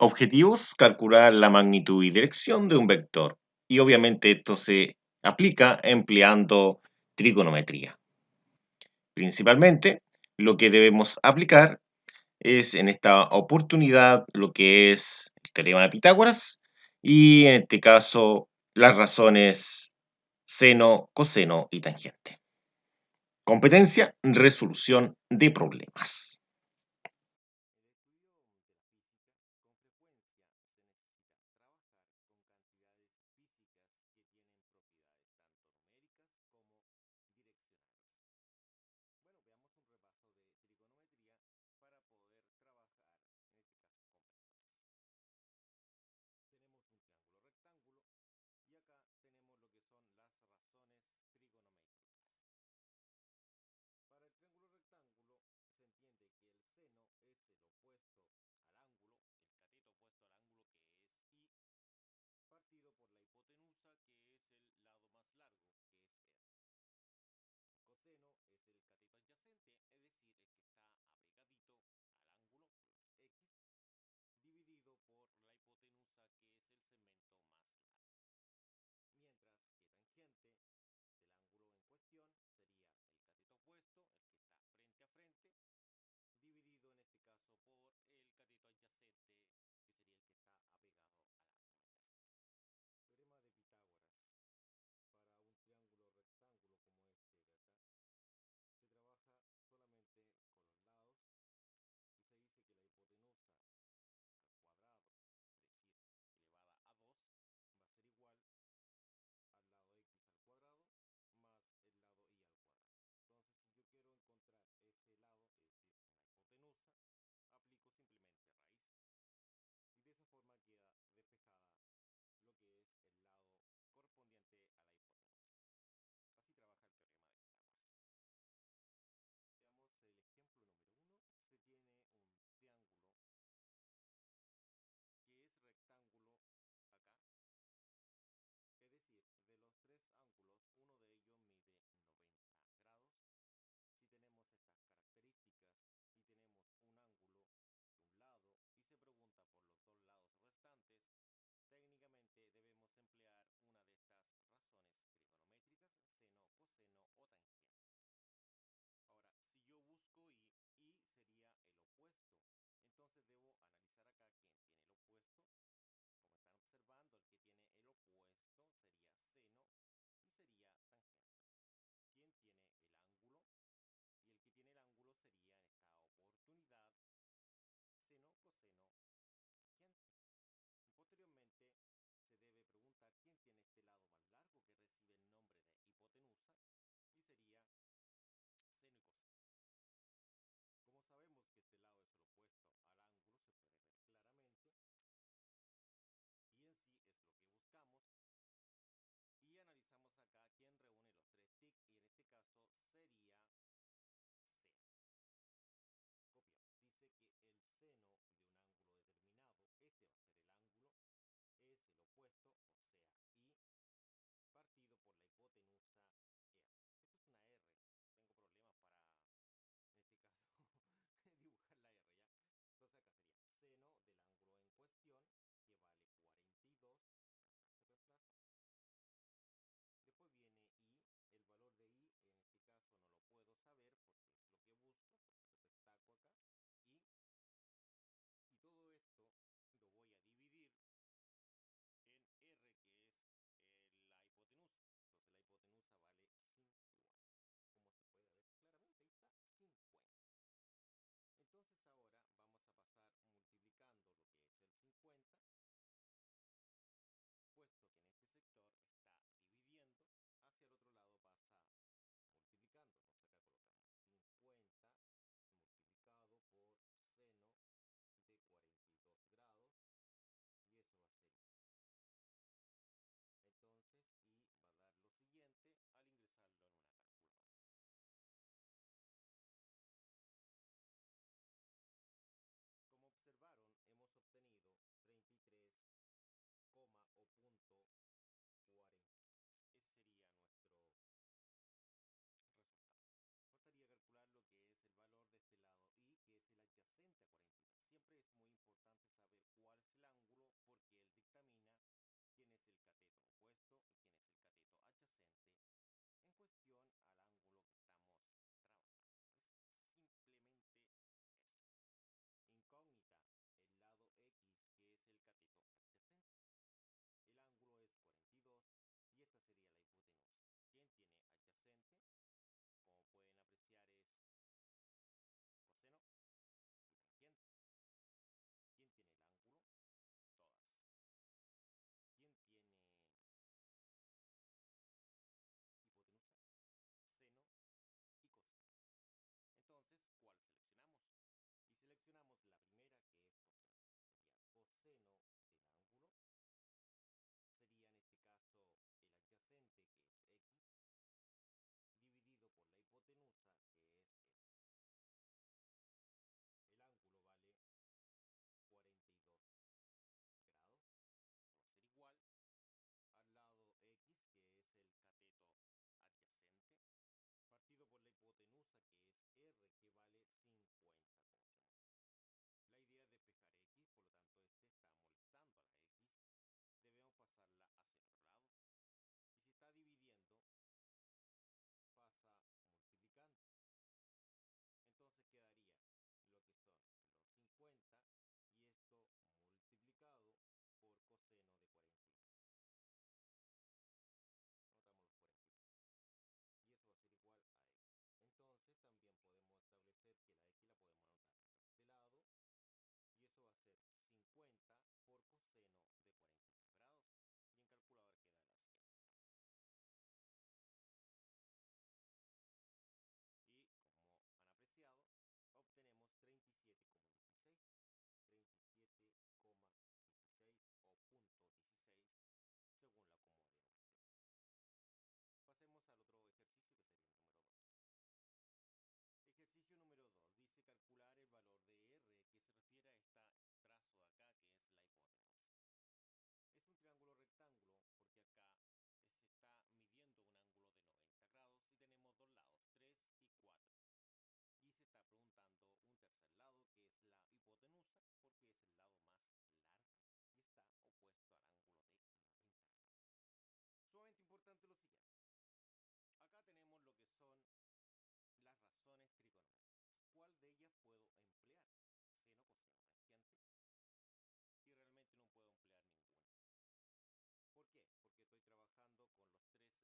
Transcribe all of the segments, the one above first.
Objetivos, calcular la magnitud y dirección de un vector. Y obviamente esto se aplica empleando trigonometría. Principalmente, lo que debemos aplicar es en esta oportunidad lo que es el teorema de Pitágoras y en este caso las razones seno, coseno y tangente. Competencia, resolución de problemas. ellas puedo emplear seno, coseno, tangente, y realmente no puedo emplear ninguna. ¿Por qué? Porque estoy trabajando con los tres lados y ellas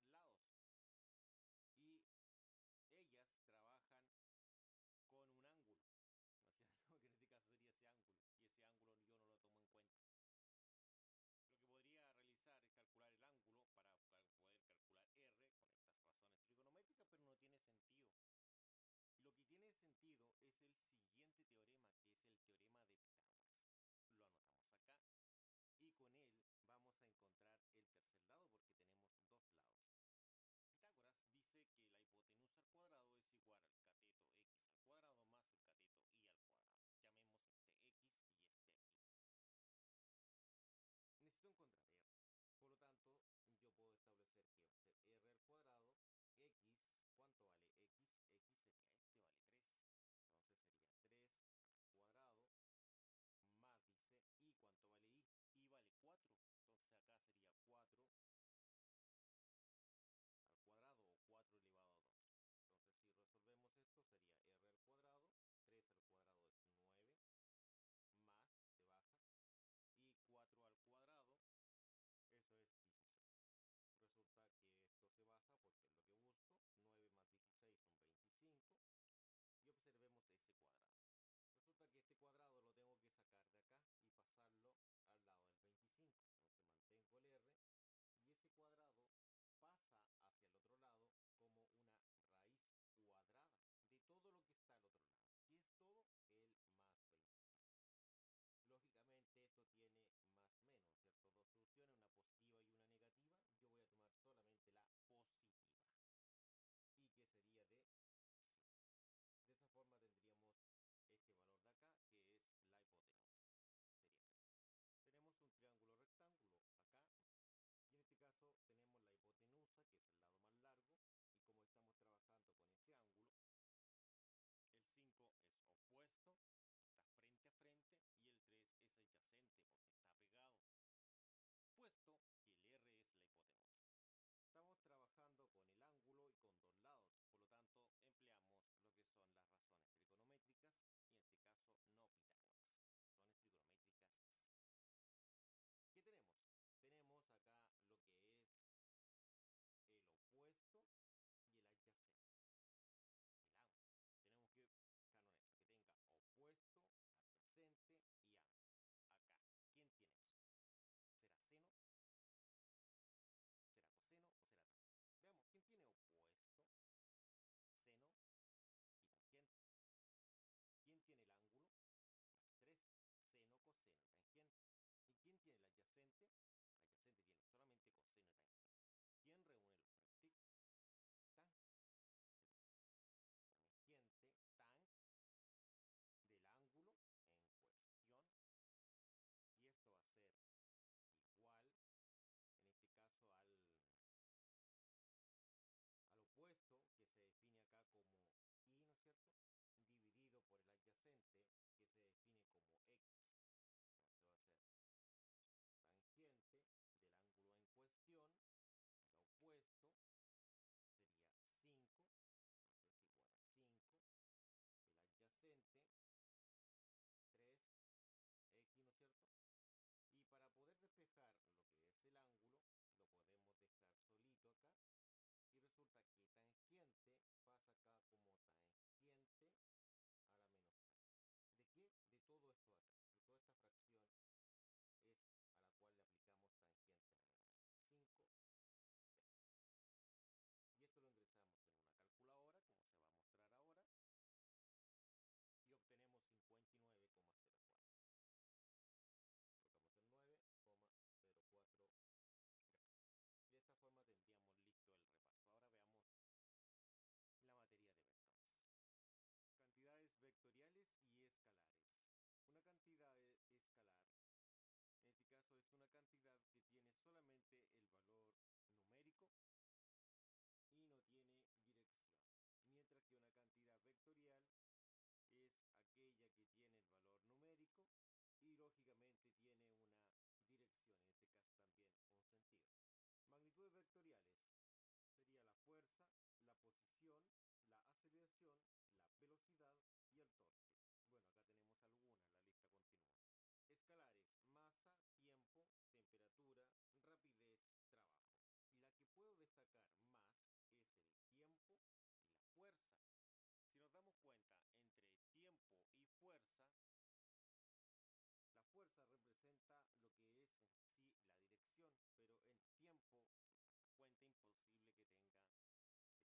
trabajan con un ángulo, ¿no es cierto? Que en este caso sería ese ángulo, y ese ángulo yo no lo tomo en cuenta. Lo que podría realizar es calcular el ángulo para poder calcular R con estas razones trigonométricas, pero no tiene sentido. Y lo que tiene sentido es el siguiente teorema, que es el teorema de Pitágoras. Lo anotamos acá y con él vamos a encontrar el tercer lado porque tenemos dos lados. Pitágoras dice que la hipotenusa al cuadrado es igual al cateto x al cuadrado más el cateto y al cuadrado. Llamemos este x y este y. Necesito encontrar r. Por lo tanto, yo puedo establecer que va a ser r al cuadrado, x, ¿cuánto vale x? X sería este, vale 3. Entonces sería 3 cuadrado más, dice, y ¿cuánto vale y? Y vale 4. Entonces acá sería 4 al cuadrado o 4 elevado a 2. Entonces si resolvemos esto sería r al cuadrado, 3 al cuadrado es 9, más, se baja, y 4 al cuadrado, esto es 16. Resulta que esto se baja porque es lo que busco. 9 más 16 son 25. Y observemos ese cuadrado. Resulta que este cuadrado lo tengo que sacar de acá y pasarlo al lado del 25. Entonces mantengo el R y ese cuadrado pasa hacia el otro lado como una raíz cuadrada de todo lo que está al otro lado. Y es todo el más 25. Lógicamente esto tiene más menos, ¿cierto? Dos soluciones, una positiva y una negativa. Yo voy a tomar solamente la positiva. Y que sería de 5. De esa forma tendríamos este valor de acá, que es la hipotenusa. Sería este. Tenemos un triángulo rectángulo acá. Y en este caso tenemos la hipotenusa, que es el lado más largo. Y como estamos trabajando con este ángulo, el 5 es opuesto, está frente a frente, y el 3 es adyacente porque está pegado, puesto que el R es la hipotenusa. Estamos trabajando con el ángulo y con dos lados, por lo tanto empleamos lo que son las razones trigonométricas, y en este caso no Pitágoras, razones trigonométricas simples. ¿Qué tenemos? Tenemos acá lo que es el opuesto y el adyacente del ángulo. Tenemos que fijarnos en esto, que tenga opuesto, adyacente y ángulo. Acá, ¿quién tiene eso? ¿Será seno? ¿Será coseno o será tangente? Veamos, ¿quién tiene opuesto, seno y tangente? ¿Quién tiene el ángulo? Más 3, seno, coseno y tangente. ¿Y quién tiene el adyacente? El adyacente tiene solamente coseno y tangente. ¿Quién reúne los tres signos? Tan. Sería tangente, tan, del ángulo en cuestión. Y esto va a ser igual, en este caso, al opuesto, que se define acá como y, ¿no es cierto? Dividido por el adyacente, que se define como x. Entonces va a ser tangente del ángulo en cuestión, el opuesto sería 5, entonces igual a 5, el adyacente 3x, ¿no es cierto? Y para poder despejar lo que es el ángulo, lo podemos dejar solito acá, y resulta que tangente pasa acá como tangente a la menos 1. ¿De qué? De todo esto de acá. De toda esta fracción es a la cual le aplicamos tangente a la menos 5. Y esto lo ingresamos en una calculadora, como se va a mostrar ahora, y obtenemos 59,04. Colocamos el 9,04 grados. Y de esta forma tendríamos listo el repaso. Ahora veamos la materia de vectores. Cantidades vectoriales y escalares. Una cantidad escalar, en este caso, es una cantidad que tiene solamente el valor numérico y no tiene dirección. Mientras que una cantidad vectorial es aquella que tiene el valor numérico y lógicamente tiene una dirección, en este caso también un sentido. Magnitudes vectoriales sería la fuerza, la posición, la aceleración, la velocidad y el torque. sacar más es el tiempo y la fuerza. Si nos damos cuenta, entre tiempo y fuerza, la fuerza representa lo que es en sí la dirección, pero el tiempo cuenta imposible que tenga dirección. No tiene dirección el tiempo, entonces se denota inmediatamente que es escalar.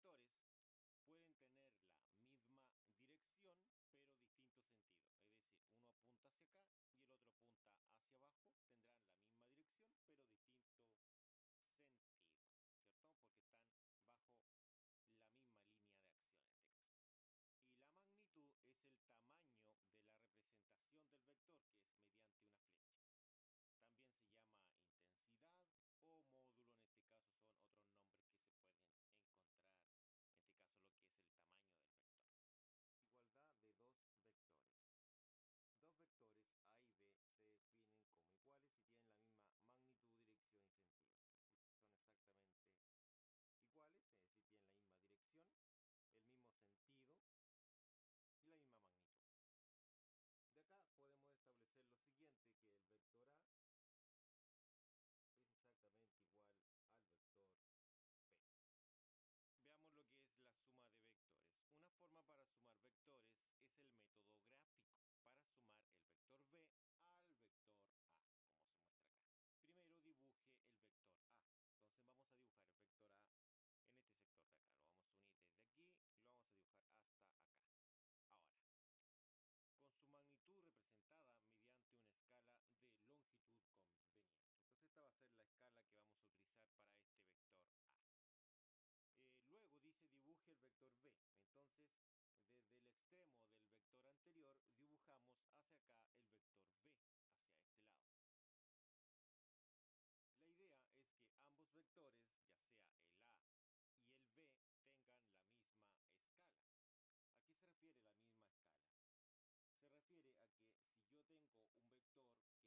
Fuerza, lógicamente, tiene dirección, ¿no es cierto? Entonces es vectorial. La forma gráfica de un vector sería esta que se muestra acá. El vector está acá en esta línea de acción, la cual es representada por la dirección. Es decir, el vector que está ejecutándose en esta línea de acción, esta es la dirección. El sentido es hacia dónde apunta la flecha, como dice ahí. Es decir, hacia dónde está apuntando la flecha, ese es el sentido. Es decir, dos vectores pueden tener la misma dirección, pero distinto sentido. Es decir, uno apunta hacia acá y el otro apunta hacia abajo. Tendrán la misma dirección, pero distinto sentido, ¿cierto? Porque están bajo la misma línea de acción en este caso. Y la magnitud es el tamaño de la representación del vector, que es mediante una flecha. También se llama intensidad o módulo, en este caso son otros nombres que se pueden encontrar, en este caso lo que es el tamaño del vector. Igualdad de dos vectores. Dos vectores A y B se definen como iguales si tienen la misma magnitud, dirección y sentido. Es decir, son exactamente iguales, es decir, tienen la misma dirección, el mismo sentido y la misma magnitud. De acá podemos establecer lo siguiente, que el vector A es exactamente igual al vector B. Veamos lo que es la suma de vectores. Una forma para sumar vectores es el método gráfico, para sumar el vector B al vector A, como se muestra acá. Primero dibuje el vector A. Entonces vamos a dibujar el vector A en este sector de acá. Lo vamos a unir desde aquí y lo vamos a dibujar hasta acá. Ahora, con su magnitud representada mediante una escala de longitud conveniente. Entonces esta va a ser la escala que vamos a utilizar para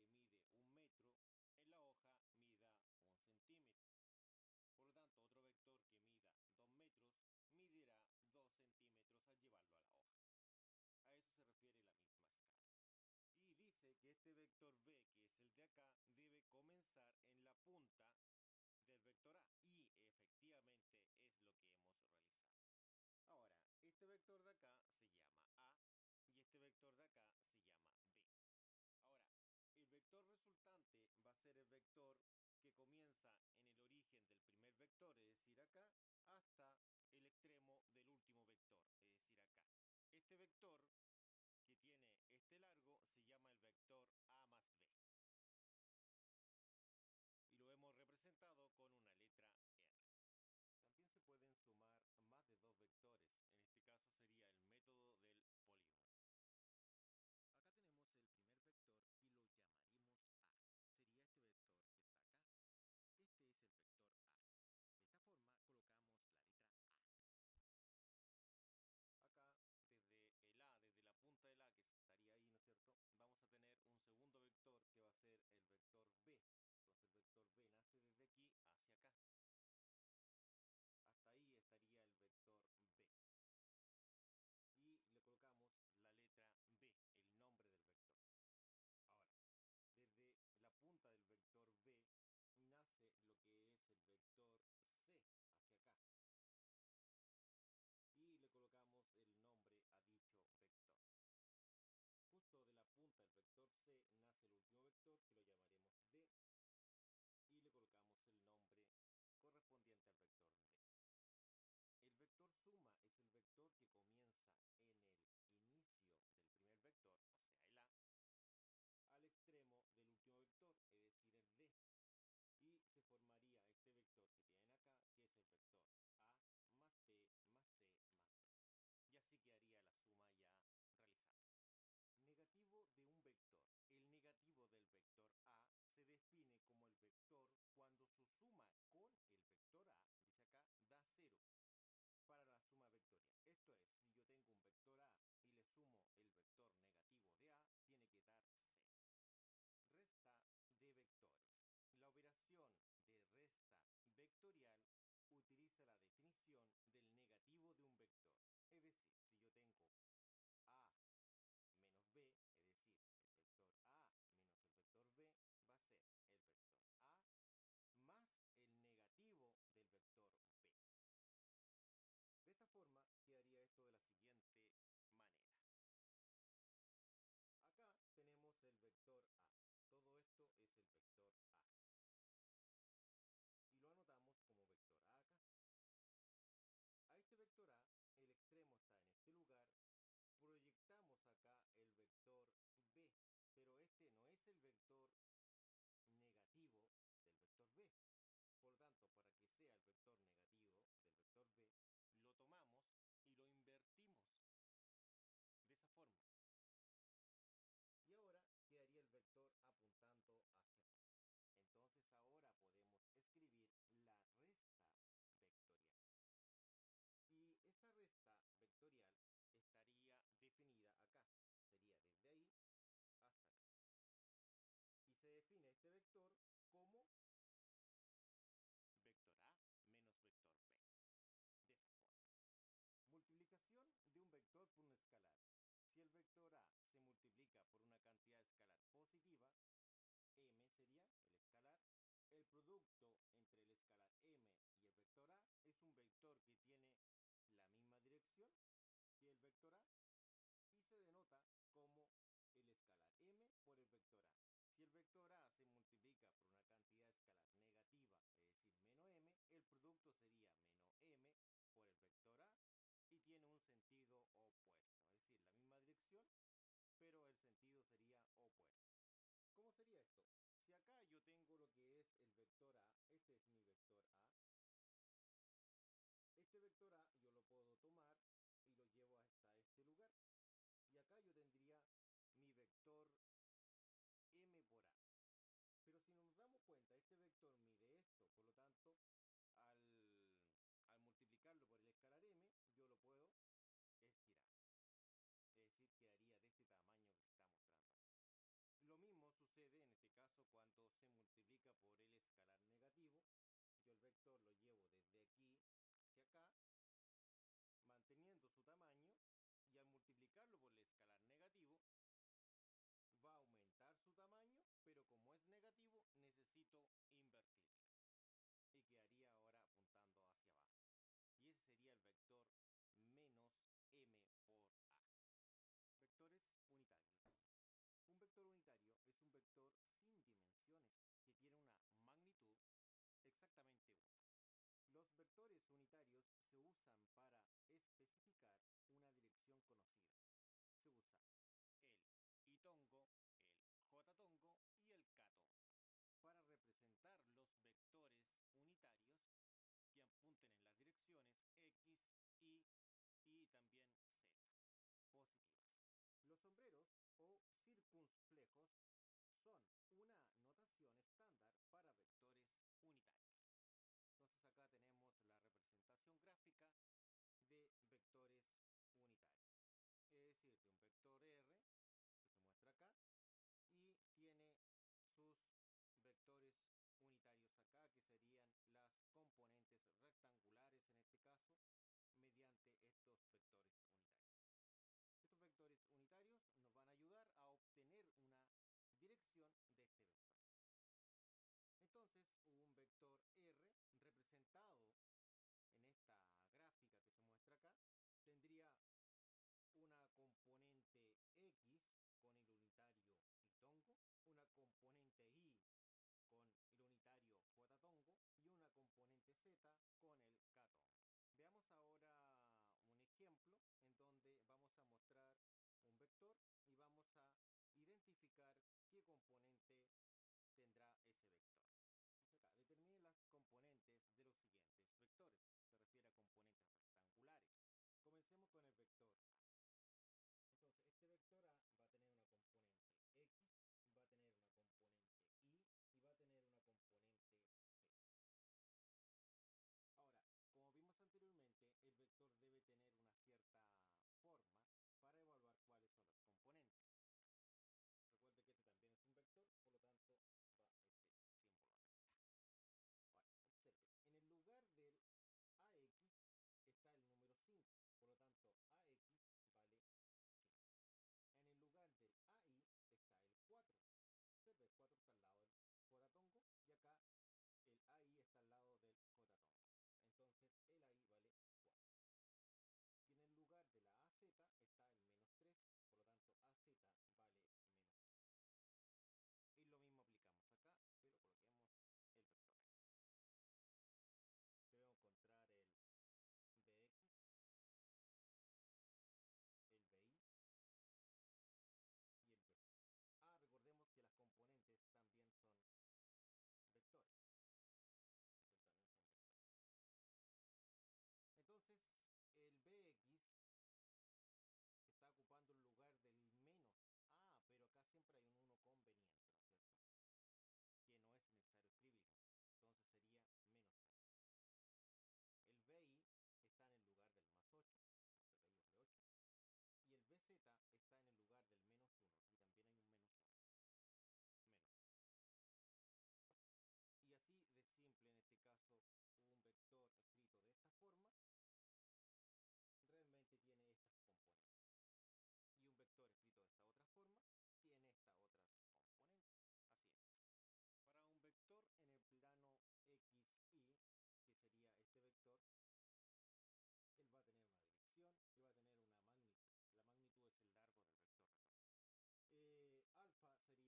este vector A. Luego dice dibuje el vector B. Entonces, desde el extremo del vector anterior, dibujamos hacia acá el vector B, hacia este lado. La idea es que ambos vectores, ya sea el A y el B, tengan la misma escala. ¿A qué se refiere la misma escala? Se refiere a que si yo tengo un vector que mide 1 metro, en la hoja mida 1 centímetro. Por lo tanto, otro vector que mida 2 metros medirá 2 centímetros al llevarlo a la hoja. A eso se refiere la misma escala. Y dice que este vector B, que es el de acá, debe comenzar en la punta del vector A. Y efectivamente es lo que hemos realizado. Ahora, este vector de acá se llama A y este vector de acá se llama B. Ahora, el vector resultante va a ser el vector que comienza en el origen del primer vector, es decir, acá, hasta el extremo del último vector, es decir, acá. Este vector que tiene este largo se llama el vector A más B. Y lo hemos representado con una letra R. También se pueden sumar más de dos vectores. En este caso sería el método del polígono. Acá tenemos el primer vector y lo llamaremos A. Sería este vector que está acá. Este es el vector A. De esta forma colocamos la letra A. Acá, desde el A, desde la punta del A que estaría ahí, ¿no es cierto? Vamos a tener un segundo vector que va a ser el vector B. Entonces el vector B nace desde aquí hacia acá. Hasta ahí estaría el vector B. Y le colocamos la letra B, el nombre del vector. Ahora, desde la punta del vector B nace lo que es el vector C hacia acá. Y le colocamos el nombre a dicho vector. Justo de la punta del vector C nace el último vector que lo llamaremos D y le colocamos el nombre correspondiente al vector D. El vector suma es el vector que comienza en el inicio del primer vector, o sea el A, al extremo del último vector, es decir el D. Y se formaría este vector que tienen acá, que es el vector A más B más C más D. Y así quedaría la suma. de un vector, el negativo del vector A, se define como el vector cuando su suma con el vector A, dice acá, da 0 para la suma vectorial. Esto es, si yo tengo un vector A y le sumo el vector negativo de A, tiene que dar 0. Resta de vectores. La operación de resta vectorial utiliza la definición del negativo de un vector. Es decir, si yo tengo A menos B, es decir, el vector A menos el vector B, va a ser el vector A más el negativo del vector B. De esta forma quedaría esto de la siguiente manera. Acá tenemos el vector A. Todo esto es el vector A. Y lo anotamos como vector A acá. A este vector A, el extremo está en este lugar. Proyectamos acá el vector B. Pero este no es el vector negativo del vector B. Por lo tanto, para que sea el vector negativo del vector B, lo tomamos y lo invertimos de esa forma. Y ahora quedaría el vector apuntando hacia acá. Entonces ahora podemos escribir la resta vectorial. Y esta resta vectorial estaría definida acá. Sería desde ahí hasta acá. Y se define este vector como vector A menos vector B. De esta forma. Multiplicación de un vector por un escalar. Si el vector A se multiplica por una cantidad escalar positiva, m sería el escalar. El producto entre el escalar m y el vector A es un vector que tiene la misma dirección que el vector A y se denota como el escalar m por el vector A. Si el vector A se multiplica por una cantidad escalar negativa, es decir, menos m, el producto sería menos m por el vector A y tiene un sentido opuesto, es decir, la misma dirección, pero el sentido sería opuesto. ¿Cómo sería esto? Si acá yo tengo lo que es el vector A, este es mi vector A, este vector A yo lo puedo tomar y lo llevo hasta este lugar. Y acá yo tendría mi vector m por A. Pero si nos damos cuenta, este vector mide esto, por lo tanto, al multiplicarlo por el escalar m, yo lo puedo estirar. Es decir, quedaría de este tamaño que se está mostrando aquí. Lo mismo sucede en este caso cuando se multiplica por el escalar negativo. Yo el vector lo llevo desde aquí hacia acá, manteniendo su tamaño, y al multiplicarlo por el escalar negativo, va a aumentar su tamaño, pero como es negativo, necesito invertir. Y quedaría ahora apuntando hacia abajo. Y ese sería el vector menos m por a. Vectores unitarios. Un vector unitario es un vector sin dimensiones que tiene una magnitud exactamente 1. Los vectores unitarios se usan para especificar una dirección conocida. Se usa el I-tongo, el J-tongo y el K-tongo para representar los vectores unitarios que apunten en las direcciones X, y también Z, positivas. Los sombreros o circunflejos son una notación estándar para vectores unitarios. Entonces acá tenemos la representación gráfica de vectores unitarios. Es decir, de un vector R, que se muestra acá, y tiene sus vectores unitarios acá, que serían las componentes rectangulares en este caso, mediante estos vectores unitarios. Estos vectores unitarios nos van a ayudar a obtener una dirección de este vector. Entonces, un vector R representado en esta gráfica que se muestra acá, tendría una componente X con el unitario Y-tongo, una componente Y con el unitario J-tongo y una componente Z con el K-tongo. Veamos ahora un ejemplo en donde vamos a mostrar un vector y vamos a identificar qué componente tendrá ese vector. Entonces acá, determine las componentes de los siguientes vectores. Se refiere a componentes rectangulares. Comencemos con el vector A. Entonces, este vector A va a tener una componente tener una cierta forma para evaluar cuáles son las componentes. Recuerde que este también es un vector, por lo tanto va este símbolo acá. Ahora, observe, en el lugar del AX está el número 5, por lo tanto AX vale 5. En el lugar del AI está el 4. Observe, el 4 está al lado del J-tongo y acá el AI está al lado del J-tongo. Entonces el AI vale 4. Y en el lugar de la AZ está el menos 3, por lo tanto AZ vale menos 3. Y lo mismo aplicamos acá, pero coloquemos el vector aquí. Debemos encontrar el Bx, el Bi y el Bc. Recordemos que las componentes también son vectores. También son vectores. Entonces, el Bx está ocupando el lugar del menos. Pero acá siempre hay un 1 conveniente, ¿no es cierto? Que no es necesario escribirlo. Entonces sería menos 1. El BI está en el lugar del más 8, vamos a verlo de 8. Y el BZ está en el lugar del menos 1. Aquí también hay un menos 1. Menos 1. Y así de simple, en este caso, un vector escrito de esta forma realmente tiene estas componentes. Y un vector escrito de esta otra forma tiene estas otras componentes. Así es. Para un vector en el plano XY, que sería este vector, él va a tener una dirección y va a tener una magnitud. La magnitud es el largo del vector,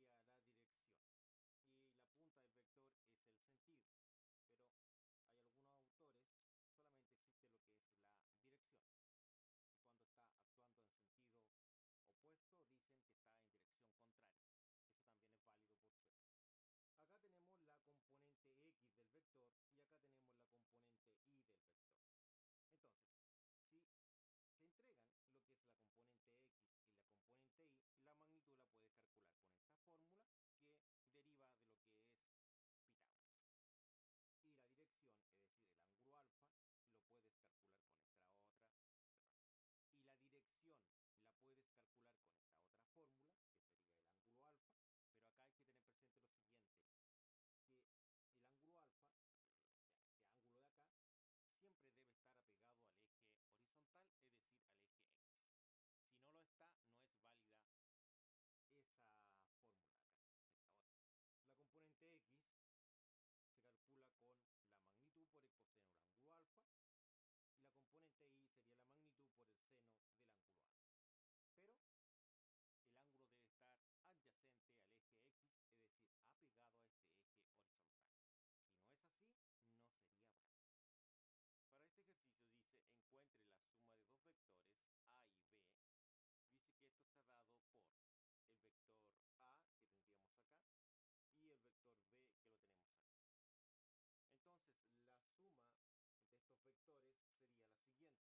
recuerda. Alfa sería la dirección y la punta del vector es el sentido. Pero hay algunos autores, solamente existe lo que es la dirección. Y cuando está actuando en sentido opuesto, dicen que está en dirección contraria. Eso también es válido por suerte. Acá tenemos la componente X del vector y acá tenemos la componente Y del vector. Entonces, si te entregan lo que es la componente X y la componente Y, la magnitud la puedes calcular con esta fórmula que deriva de lo que es Pitágoras. Y la dirección, es decir, el ángulo alfa, lo puedes calcular con esta otra. Perdón. Y la dirección la puedes calcular con esta otra fórmula, que sería el ángulo alfa, pero acá hay que tener presente lo siguiente, que el ángulo alfa, o sea, este ángulo de acá, siempre debe estar apegado al eje horizontal, es decir, al eje X. Si no lo está, no es válida esa fórmula acá, esta otra. La componente X se calcula con la magnitud por el coseno del ángulo alfa y la componente Y sería la magnitud por el seno del ángulo alfa. Pero el ángulo debe estar adyacente al eje X, es decir, apegado a este eje horizontal. Si no es así, no sería válido. Para este ejercicio dice, encuentre la suma de dos vectores A y B. Dice que esto está dado por el vector A, que tendríamos acá, y el vector B, que lo tenemos acá. Entonces, la suma de estos vectores sería la siguiente. Sería lo que es el vector R, que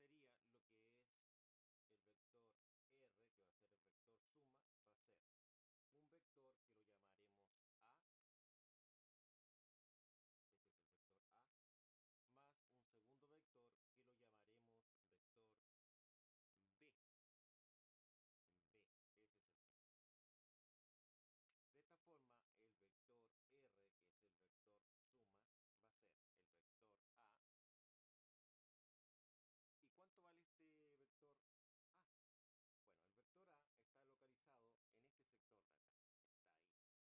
va a ser el vector suma, va a ser un vector que lo llamaremos A, este es el vector A, más un segundo vector que lo llamaremos vector B. B, ese es el segundo. De esta forma, el vector R, que es el vector suma, va a ser el vector A. ¿Y cuánto vale este vector A? Bueno, el vector A está localizado en este sector de acá. Está ahí.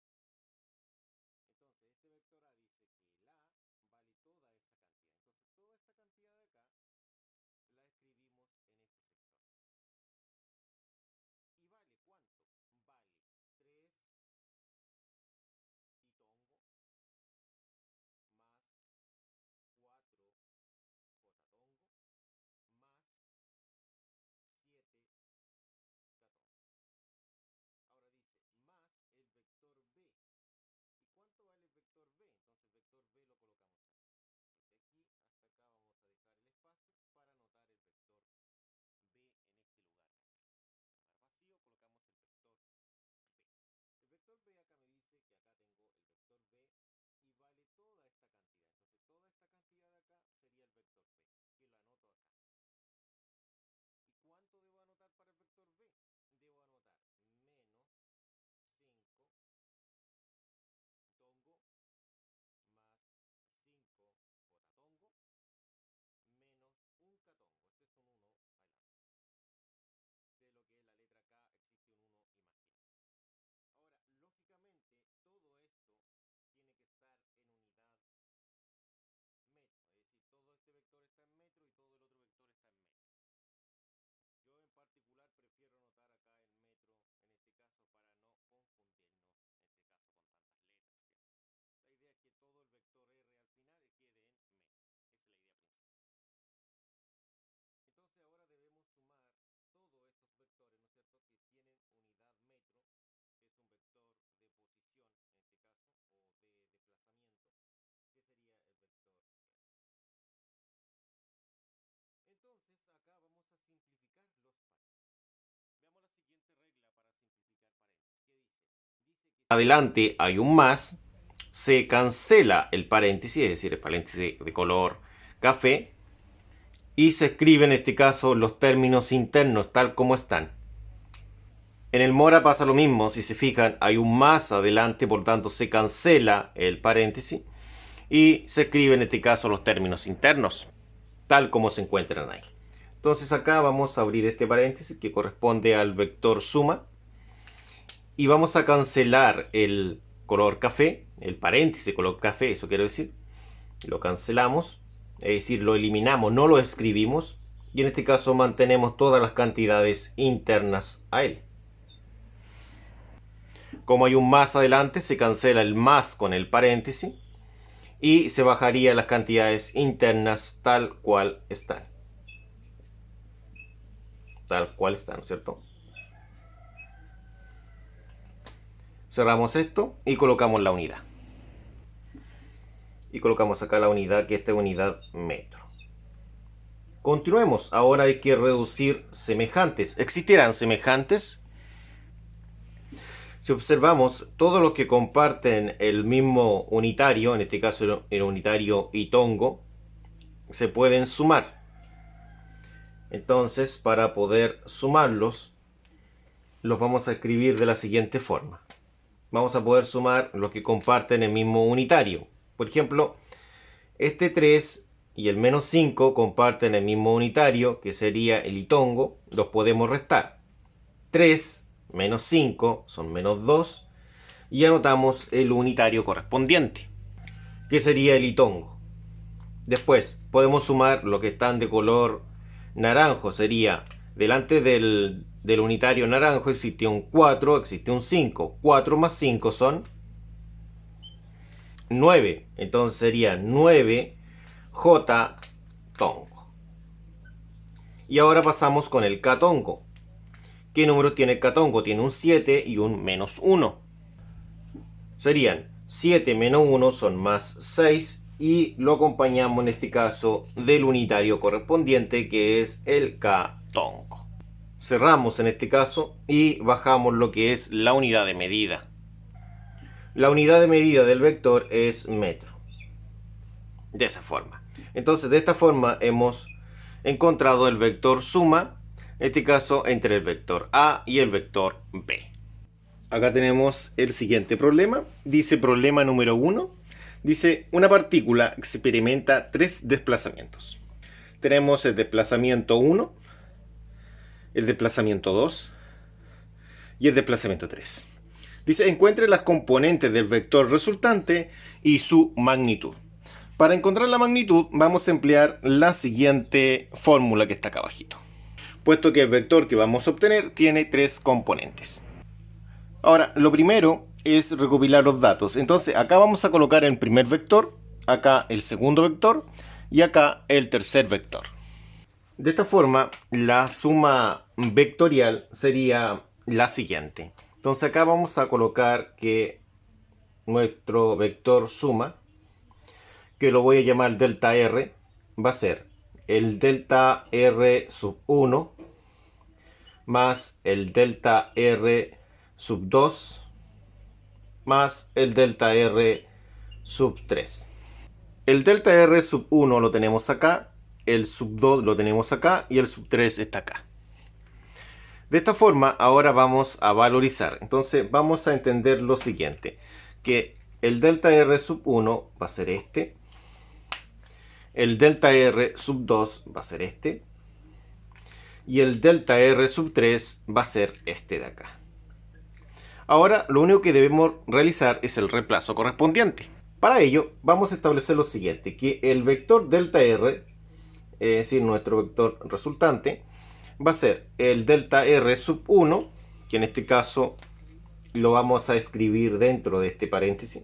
metro y todo el otro vector está en metro. Yo en particular prefiero anotar acá el metro en este caso para no confundirnos en este caso con tantas letras, ¿cierto? La idea es que todo el vector R al final quede en metro. Esa es la idea principal. Entonces ahora debemos sumar todos estos vectores, ¿no es cierto?, que tienen unidad metro, es un vector de posición en este caso, o de desplazamiento, que sería el vector metro. Entonces acá vamos a simplificar los paréntesis. Veamos la siguiente regla para simplificar paréntesis. ¿Qué dice? Dice que adelante hay un más, se cancela el paréntesis, es decir, el paréntesis de color café, y se escribe en este caso los términos internos tal como están. En el Mora pasa lo mismo, si se fijan hay un más adelante, por tanto se cancela el paréntesis y se escribe en este caso los términos internos tal como se encuentran ahí. Entonces acá vamos a abrir este paréntesis que corresponde al vector suma y vamos a cancelar el color café, el paréntesis color café, eso quiero decir, lo cancelamos, es decir, lo eliminamos, no lo escribimos, y en este caso mantenemos todas las cantidades internas a él. Como hay un más adelante, se cancela el más con el paréntesis y se bajaría las cantidades internas tal cual están. Tal cual están, ¿no es cierto? Cerramos esto y colocamos la unidad. Y colocamos acá la unidad, que esta es unidad metro. Continuemos. Ahora hay que reducir semejantes. ¿Existirán semejantes? Si observamos, todos los que comparten el mismo unitario, en este caso el unitario Itongo, se pueden sumar. Entonces, para poder sumarlos, los vamos a escribir de la siguiente forma. Vamos a poder sumar los que comparten el mismo unitario. Por ejemplo, este 3 y el menos 5 comparten el mismo unitario, que sería el Itongo. Los podemos restar. 3 menos 5 son menos 2. Y anotamos el unitario correspondiente, que sería el Itongo. Después podemos sumar lo que están de color naranjo. Sería, delante del unitario naranjo existe un 4, existe un 5. 4 más 5 son 9. Entonces sería 9J tongo. Y ahora pasamos con el K tongo. ¿Qué número tiene el K tongo? Tiene un 7 y un menos 1. Serían 7 menos 1 son más 6 y lo acompañamos en este caso del unitario correspondiente, que es el K tongo. Cerramos en este caso y bajamos lo que es la unidad de medida. La unidad de medida del vector es metro. De esa forma. Entonces, de esta forma hemos encontrado el vector suma, en este caso entre el vector A y el vector B. Acá tenemos el siguiente problema. Dice problema número 1. Dice, una partícula experimenta 3 desplazamientos. Tenemos el desplazamiento 1, el desplazamiento 2 y el desplazamiento 3. Dice, encuentre las componentes del vector resultante y su magnitud. Para encontrar la magnitud vamos a emplear la siguiente fórmula que está acá abajito, puesto que el vector que vamos a obtener tiene 3 componentes. Ahora, lo primero es recopilar los datos. Entonces, acá vamos a colocar el primer vector, acá el segundo vector y acá el tercer vector. De esta forma, la suma vectorial sería la siguiente. Entonces, acá vamos a colocar que nuestro vector suma, que lo voy a llamar delta R, va a ser el delta R sub 1 más el delta R sub 2 más el delta R sub 3. El delta R sub 1 lo tenemos acá, el sub 2 lo tenemos acá y el sub 3 está acá. De esta forma ahora vamos a valorizar. Entonces vamos a entender lo siguiente, que el delta R sub 1 va a ser este, el delta R sub 2 va a ser este y el delta R sub 3 va a ser este de acá. Ahora lo único que debemos realizar es el reemplazo correspondiente. Para ello vamos a establecer lo siguiente, que el vector delta R es decir, nuestro vector resultante, va a ser el delta R sub 1, que en este caso lo vamos a escribir dentro de este paréntesis.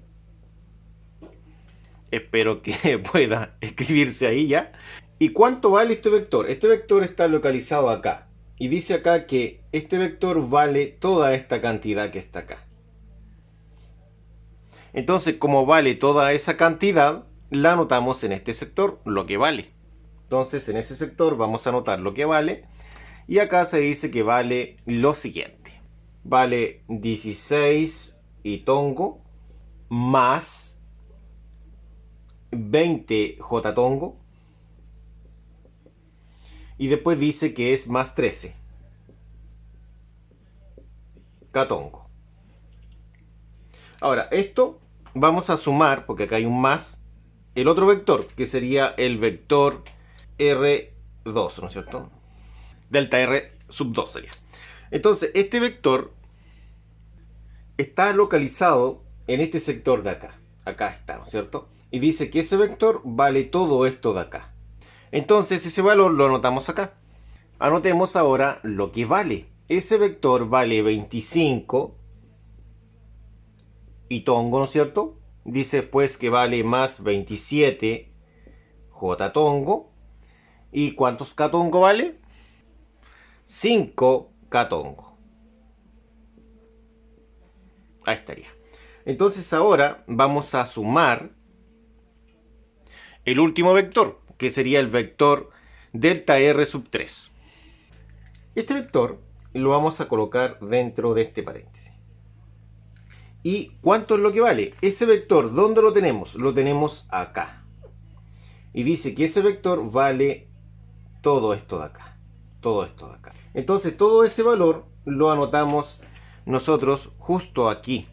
Espero que pueda escribirse ahí ya. ¿Y cuánto vale este vector? Este vector está localizado acá. Y dice acá que este vector vale toda esta cantidad que está acá. Entonces, como vale toda esa cantidad, la anotamos en este sector, lo que vale. Entonces, en ese sector vamos a anotar lo que vale. Y acá se dice que vale lo siguiente. Vale 16 y tongo más 20 j tongo. Y después dice que es más 13 k tongo. Ahora, esto vamos a sumar, porque acá hay un más, el otro vector, que sería el vector R2, ¿no es cierto? Delta R sub 2 sería. Entonces, este vector está localizado en este sector de acá. Acá está, ¿no es cierto? Y dice que ese vector vale todo esto de acá. Entonces, ese valor lo anotamos acá. Anotemos ahora lo que vale. Ese vector vale 25 y tongo, ¿no es cierto? Dice pues que vale más 27 j tongo. ¿Y cuántos k tongo vale? 5 k tongo. Ahí estaría. Entonces ahora vamos a sumar el último vector, que sería el vector delta R sub 3. Este vector lo vamos a colocar dentro de este paréntesis. ¿Y cuánto es lo que vale? Ese vector, ¿dónde lo tenemos? Lo tenemos acá. Y dice que ese vector vale todo esto de acá. Todo esto de acá. Entonces todo ese valor lo anotamos nosotros justo aquí.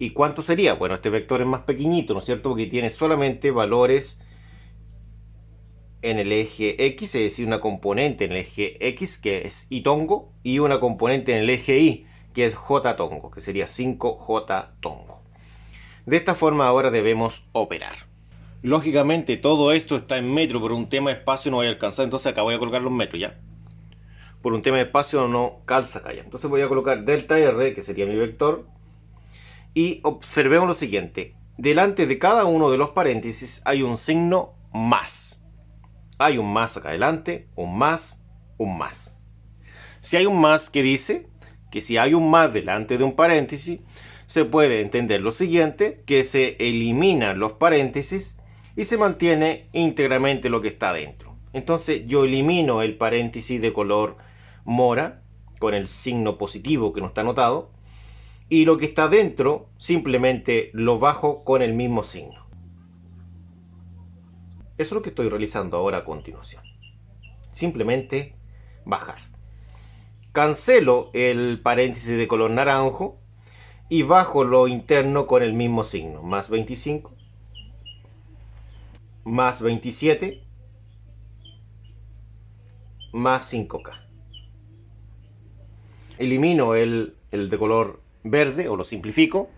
¿Y cuánto sería? Bueno, este vector es más pequeñito, ¿no es cierto? Porque tiene solamente valores en el eje X, es decir, una componente en el eje X, que es Y tongo, y una componente en el eje Y, que es J tongo, que sería 5J tongo. De esta forma ahora debemos operar. Lógicamente todo esto está en metro, por un tema de espacio no voy a alcanzar, entonces acá voy a colocar los metros ya. Por un tema de espacio no calza acá ya. Entonces voy a colocar delta R, que sería mi vector, y observemos lo siguiente. Delante de cada uno de los paréntesis hay un signo más. Hay un más acá adelante, un más, un más. Si hay un más, ¿qué dice? Que si hay un más delante de un paréntesis, se puede entender lo siguiente, que se eliminan los paréntesis y se mantiene íntegramente lo que está dentro. Entonces yo elimino el paréntesis de color mora con el signo positivo que no está anotado y lo que está dentro simplemente lo bajo con el mismo signo. Eso es lo que estoy realizando ahora a continuación. Simplemente bajar. Cancelo el paréntesis de color naranjo y bajo lo interno con el mismo signo. Más 25, más 27, más 5K. Elimino el de color verde o lo simplifico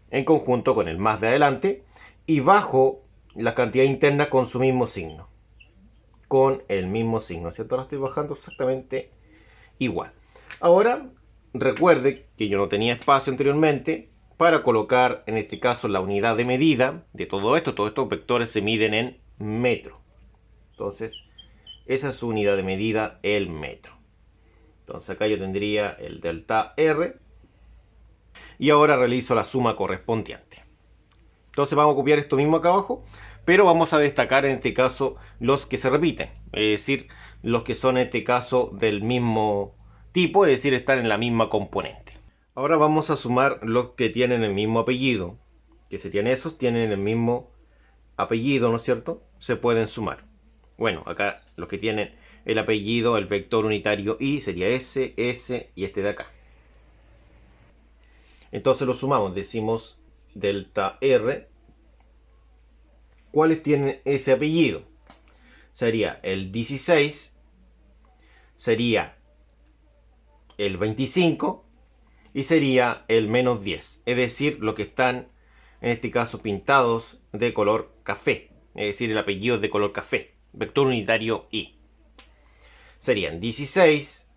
en conjunto con el más de adelante y bajo la cantidad interna con su mismo signo. Con el mismo signo, ¿cierto? Ahora estoy bajando exactamente igual. Ahora, recuerde que yo no tenía espacio anteriormente para colocar, en este caso, la unidad de medida de todo esto. Todos estos vectores se miden en metro. Entonces, esa es su unidad de medida, el metro. Entonces acá yo tendría el delta R. Y ahora realizo la suma correspondiente. Entonces vamos a copiar esto mismo acá abajo, pero vamos a destacar en este caso los que se repiten, es decir, los que son en este caso del mismo tipo, es decir, están en la misma componente. Ahora vamos a sumar los que tienen el mismo apellido, que serían esos, tienen el mismo apellido, ¿no es cierto? Se pueden sumar. Bueno, acá los que tienen el apellido, el vector unitario Y sería ese, ese y este de acá. Entonces lo sumamos, decimos delta R. ¿Cuáles tienen ese apellido? Sería el 16, sería el 25 y sería el menos 10. Es decir, lo que están en este caso pintados de color café. Es decir, el apellido es de color café. vector unitario y. Serían 16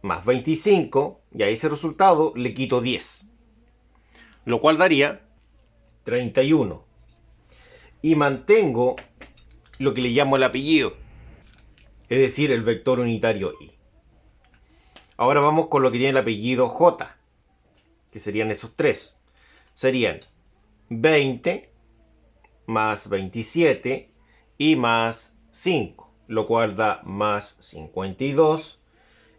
más 25, y a ese resultado le quito 10, lo cual daría 31. Y mantengo lo que le llamo el apellido, es decir, el vector unitario y. Ahora vamos con lo que tiene el apellido j, que serían esos tres. Serían 20 más 27 y más 5, lo cual da más 52.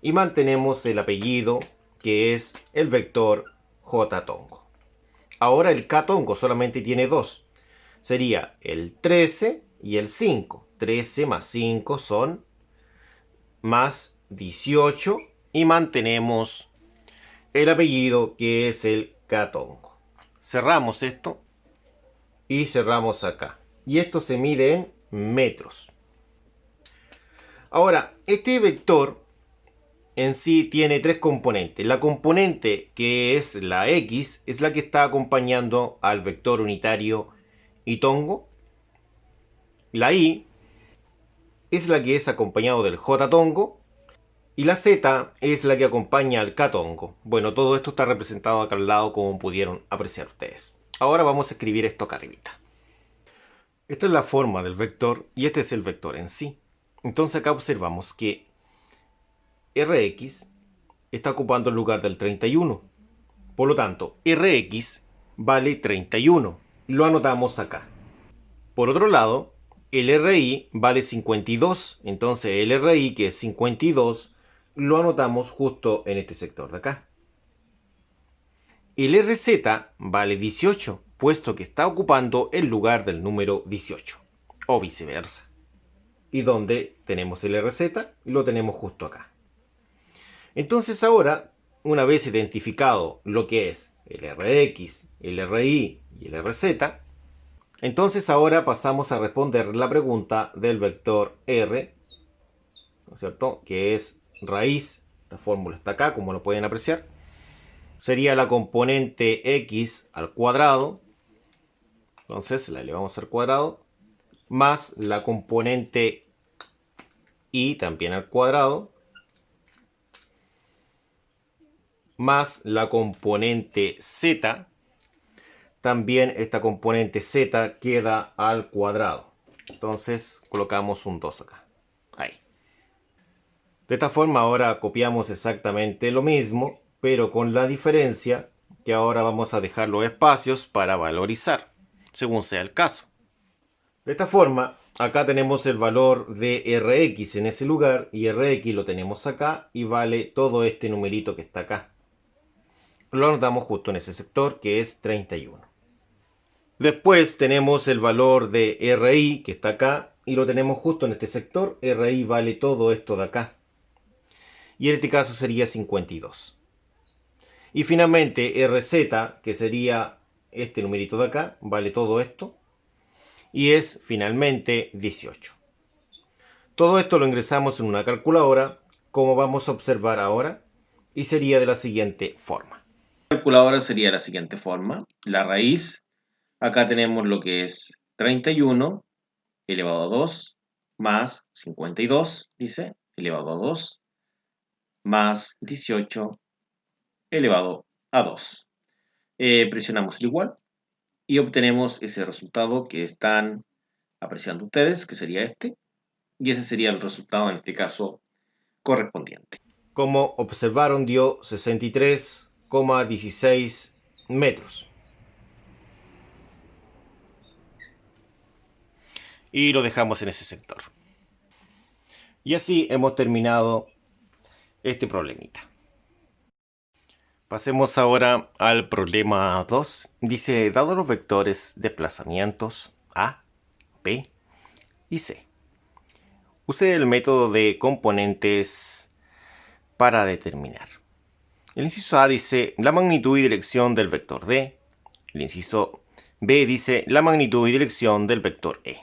Y mantenemos el apellido, que es el vector j tongo. Ahora el k tongo solamente tiene 2. Sería el 13 y el 5. 13 más 5 son más 18. Y mantenemos el apellido, que es el k tongo. Cerramos esto y cerramos acá. Y esto se mide en metros. Ahora, este vector en sí tiene tres componentes. La componente, que es la x, es la que está acompañando al vector unitario y tongo. La y es la que es acompañado del j tongo. Y la z es la que acompaña al k tongo. Bueno, todo esto está representado acá al lado, como pudieron apreciar ustedes. Ahora vamos a escribir esto acá arribita. Esta es la forma del vector y este es el vector en sí. Entonces acá observamos que Rx está ocupando el lugar del 31. Por lo tanto, Rx vale 31. Lo anotamos acá. Por otro lado, el Ri vale 52. Entonces el Ri, que es 52, lo anotamos justo en este sector de acá. El Rz vale 18, puesto que está ocupando el lugar del número 18. O viceversa. Y donde tenemos el Rz, lo tenemos justo acá. Entonces ahora, una vez identificado lo que es el Rx, el Ri y el Rz, entonces ahora pasamos a responder la pregunta del vector R, ¿no es cierto? Que es raíz, esta fórmula está acá, como lo pueden apreciar. Sería la componente x al cuadrado, entonces la elevamos al cuadrado, más la componente y también al cuadrado, más la componente z, también esta componente z queda al cuadrado. Entonces colocamos un 2 acá. Ahí. De esta forma ahora copiamos exactamente lo mismo, pero con la diferencia que ahora vamos a dejar los espacios para valorizar, según sea el caso. De esta forma, acá tenemos el valor de Rx en ese lugar y Rx lo tenemos acá y vale todo este numerito que está acá. Lo anotamos justo en ese sector, que es 31. Después tenemos el valor de Ri, que está acá, y lo tenemos justo en este sector. Ri vale todo esto de acá. Y en este caso sería 52. Y finalmente Rz, que sería este numerito de acá, vale todo esto. Y es finalmente 18. Todo esto lo ingresamos en una calculadora, como vamos a observar ahora, y sería de la siguiente forma. La calculadora sería de la siguiente forma. La raíz, acá tenemos lo que es 31 elevado a 2 más 52, dice, elevado a 2 más 18 elevado a 2. Presionamos el igual y obtenemos ese resultado que están apreciando ustedes, que sería este, y ese sería el resultado en este caso correspondiente. Como observaron, dio 63,16 metros. Y lo dejamos en ese sector. Y así hemos terminado este problemita. Pasemos ahora al problema 2. Dice, dado los vectores desplazamientos A, B y C, use el método de componentes para determinar. El inciso A dice la magnitud y dirección del vector D. El inciso B dice la magnitud y dirección del vector E.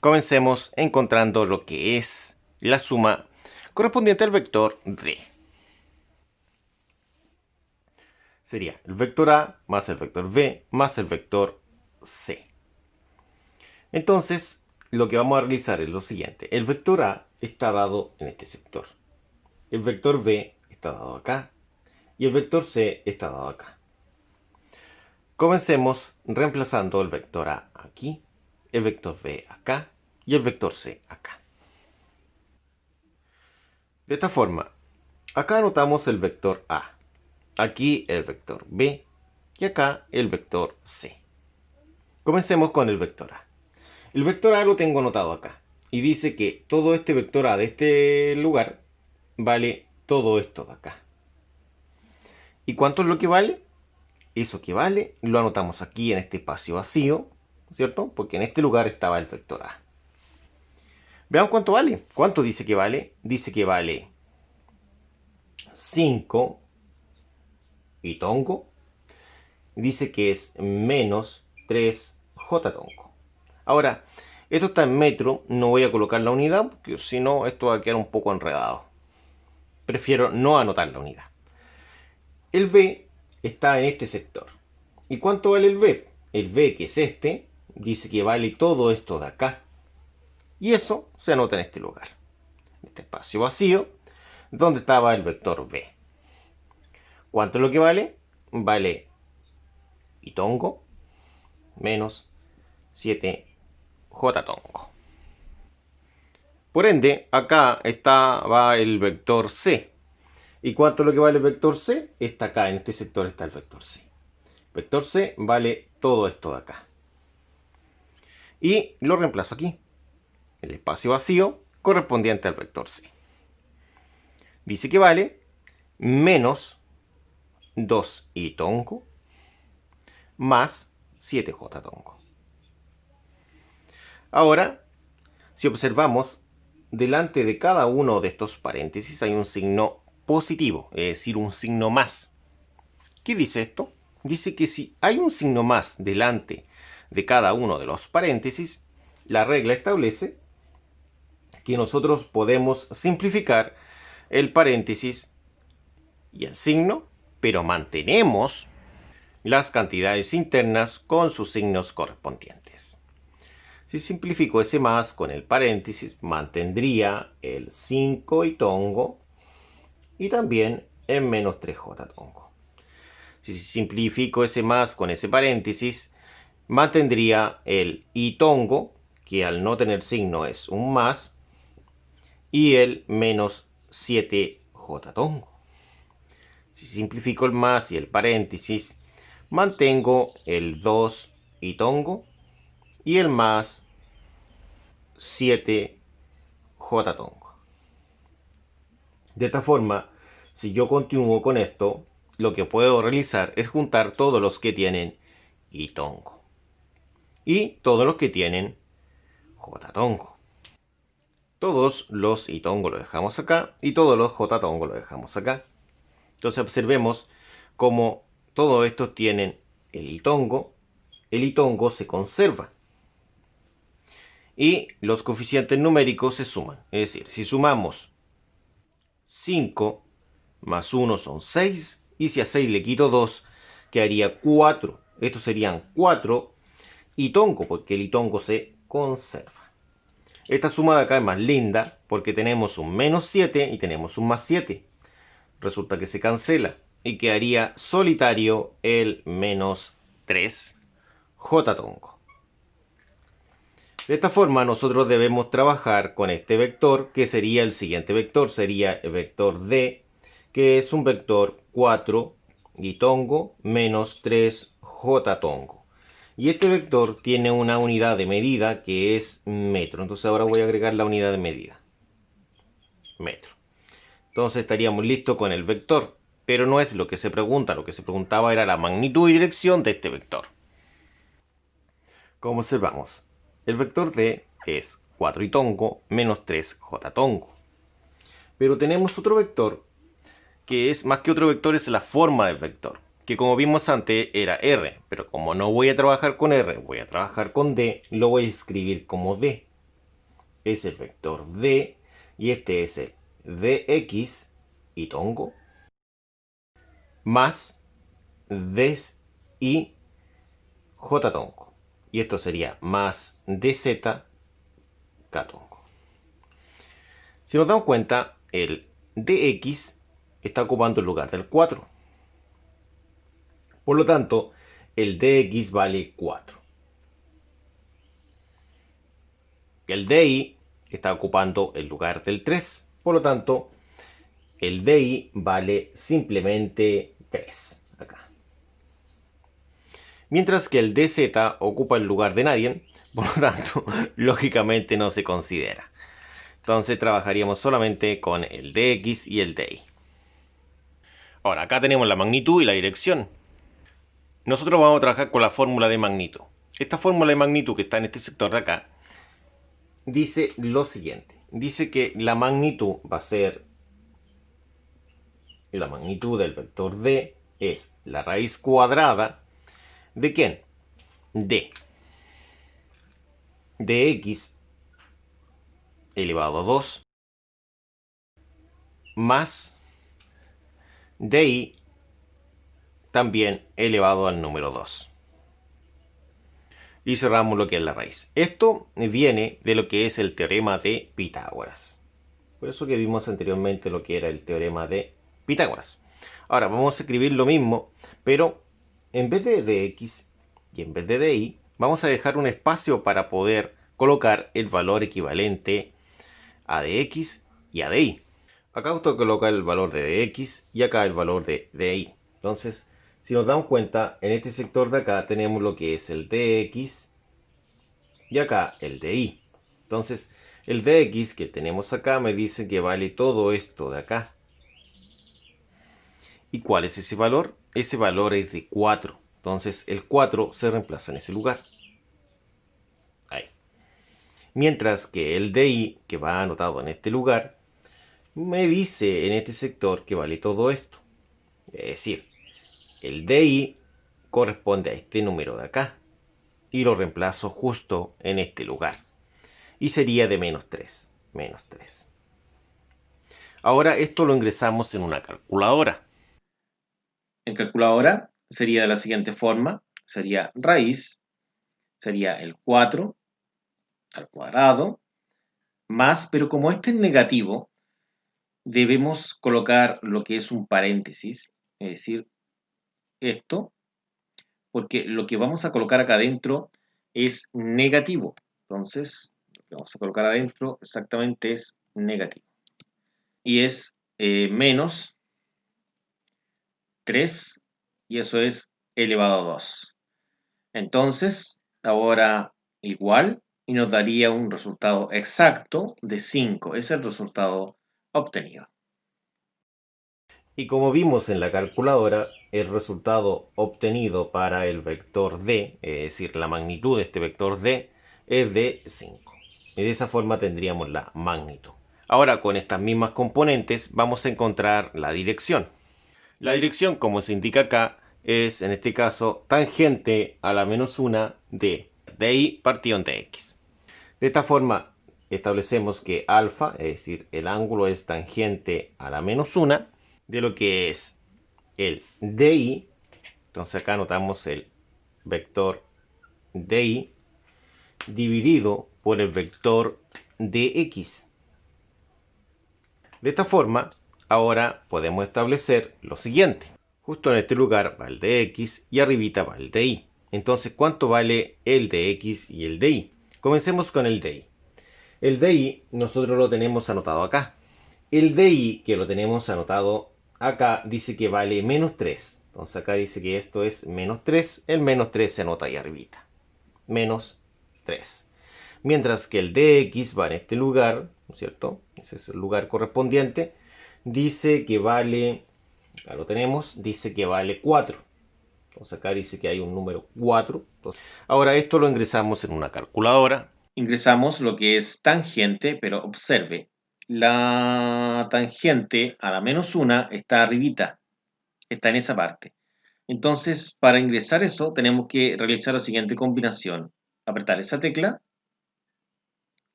Comencemos encontrando lo que es la suma correspondiente al vector D. Sería el vector A más el vector B más el vector C. Entonces, lo que vamos a realizar es lo siguiente. El vector A está dado en este sector. El vector B está dado acá. Y el vector C está dado acá. Comencemos reemplazando el vector A aquí, el vector B acá y el vector C acá. De esta forma, acá anotamos el vector A, aquí el vector B y acá el vector C. Comencemos con el vector A. El vector A lo tengo anotado acá y dice que todo este vector A de este lugar vale todo esto de acá. ¿Y cuánto es lo que vale? Eso que vale lo anotamos aquí en este espacio vacío, ¿cierto? Porque en este lugar estaba el vector A. Veamos cuánto vale. ¿Cuánto dice que vale? Dice que vale 5 y tongo. Dice que es menos 3 j tongo. Ahora, esto está en metro, no voy a colocar la unidad, porque si no esto va a quedar un poco enredado. Prefiero no anotar la unidad. El B está en este sector. ¿Y cuánto vale el B? El B, que es este, dice que vale todo esto de acá. Y eso se anota en este lugar, en este espacio vacío, donde estaba el vector B. ¿Cuánto es lo que vale? Vale y tongo menos 7 j tongo. Por ende, acá va el vector C. ¿Y cuánto es lo que vale el vector C? Está acá, en este sector está el vector C. Vector C vale todo esto de acá. Y lo reemplazo aquí. El espacio vacío correspondiente al vector C. Dice que vale menos 2 y tongo más 7j tongo. Ahora, si observamos, delante de cada uno de estos paréntesis hay un signo positivo, es decir, un signo más. ¿Qué dice esto? Dice que si hay un signo más delante de cada uno de los paréntesis, la regla establece que nosotros podemos simplificar el paréntesis y el signo, pero mantenemos las cantidades internas con sus signos correspondientes. Si simplifico ese más con el paréntesis, mantendría el 5 y tongo y también el menos 3j tongo. Si simplifico ese más con ese paréntesis, mantendría el y tongo, que al no tener signo es un más, y el menos 7j tongo. Si simplifico el más y el paréntesis, mantengo el 2 y tongo y el más 7j tongo. De esta forma, si yo continúo con esto, lo que puedo realizar es juntar todos los que tienen y tongo y todos los que tienen j tongo. Todos los y tongo lo dejamos acá y todos los j tongo lo dejamos acá. Entonces observemos cómo todos estos tienen el y tongo se conserva. Y los coeficientes numéricos se suman. Es decir, si sumamos 5 más 1 son 6, y si a 6 le quito 2, quedaría 4. Estos serían 4 y tongo, porque el y tongo se conserva. Esta suma de acá es más linda, porque tenemos un menos 7 y tenemos un más 7. Resulta que se cancela y quedaría solitario el menos 3 j tongo. De esta forma nosotros debemos trabajar con este vector, que sería el siguiente vector, sería el vector D, que es un vector 4 y tongo menos 3 j tongo. Y este vector tiene una unidad de medida que es metro. Entonces ahora voy a agregar la unidad de medida. Metro. Entonces estaríamos listos con el vector. Pero no es lo que se pregunta. Lo que se preguntaba era la magnitud y dirección de este vector. Como observamos, el vector D es 4 y tongo menos 3 j tongo. Pero tenemos otro vector que es más que otro vector, es la forma del vector, que como vimos antes era R, pero como no voy a trabajar con R, voy a trabajar con D, lo voy a escribir como D. Es el vector D y este es el dx y tongo más ds y j tongo. Y esto sería más dz Ktongo. Si nos damos cuenta, el dx está ocupando el lugar del 4. Por lo tanto, el dx vale 4. El di está ocupando el lugar del 3. Por lo tanto, el di vale simplemente 3. Acá. Mientras que el dz ocupa el lugar de nadie, por lo tanto, lógicamente no se considera. Entonces trabajaríamos solamente con el dx y el di. Ahora, acá tenemos la magnitud y la dirección. Nosotros vamos a trabajar con la fórmula de magnitud. Esta fórmula de magnitud que está en este sector de acá dice lo siguiente. Dice que la magnitud va a ser, la magnitud del vector d es la raíz cuadrada ¿de quién? De x elevado a 2 más di también elevado al número 2. Y cerramos lo que es la raíz. Esto viene de lo que es el teorema de Pitágoras. Por eso que vimos anteriormente lo que era el teorema de Pitágoras. Ahora vamos a escribir lo mismo, pero en vez de dx y en vez de di, vamos a dejar un espacio para poder colocar el valor equivalente a dx y a di. Acá usted coloca el valor de dx y acá el valor de di. Entonces, si nos damos cuenta, en este sector de acá tenemos lo que es el dx y acá el di. Entonces, el dx que tenemos acá me dice que vale todo esto de acá. ¿Y cuál es ese valor? Ese valor es de 4. Entonces, el 4 se reemplaza en ese lugar. Ahí. Mientras que el di, que va anotado en este lugar, me dice en este sector que vale todo esto. Es decir, el di corresponde a este número de acá. Y lo reemplazo justo en este lugar. Y sería de menos 3. Menos 3. Ahora esto lo ingresamos en una calculadora. En calculadora sería de la siguiente forma. Sería raíz, sería el 4 al cuadrado, más, pero como este es negativo, debemos colocar lo que es un paréntesis, es decir, esto, porque lo que vamos a colocar acá adentro es negativo. Entonces, lo que vamos a colocar adentro exactamente es negativo. Y es menos 3, y eso es elevado a 2. Entonces, ahora igual, y nos daría un resultado exacto de 5. Ese es el resultado obtenido. Y como vimos en la calculadora, el resultado obtenido para el vector d, es decir, la magnitud de este vector d, es de 5. Y de esa forma tendríamos la magnitud. Ahora, con estas mismas componentes, vamos a encontrar la dirección. La dirección, como se indica acá, es en este caso tangente a la menos 1 de di partido en dx. De esta forma, establecemos que alfa, es decir, el ángulo es tangente a la menos 1 de lo que es el di. Entonces acá anotamos el vector di dividido por el vector dx. De esta forma, ahora podemos establecer lo siguiente. Justo en este lugar va el dx y arribita va el di. Entonces, ¿cuánto vale el dx y el di? Comencemos con el di. El di nosotros lo tenemos anotado acá. El di que lo tenemos anotado acá dice que vale menos 3. Entonces acá dice que esto es menos 3. El menos 3 se anota ahí arribita. Menos 3. Mientras que el dx va en este lugar, ¿no es cierto? Ese es el lugar correspondiente. Dice que vale, acá lo tenemos, dice que vale 4. Entonces acá dice que hay un número 4. Entonces, ahora esto lo ingresamos en una calculadora. Ingresamos lo que es tangente, pero observe, la tangente a la menos 1 está arribita, está en esa parte. Entonces, para ingresar eso, tenemos que realizar la siguiente combinación. Apretar esa tecla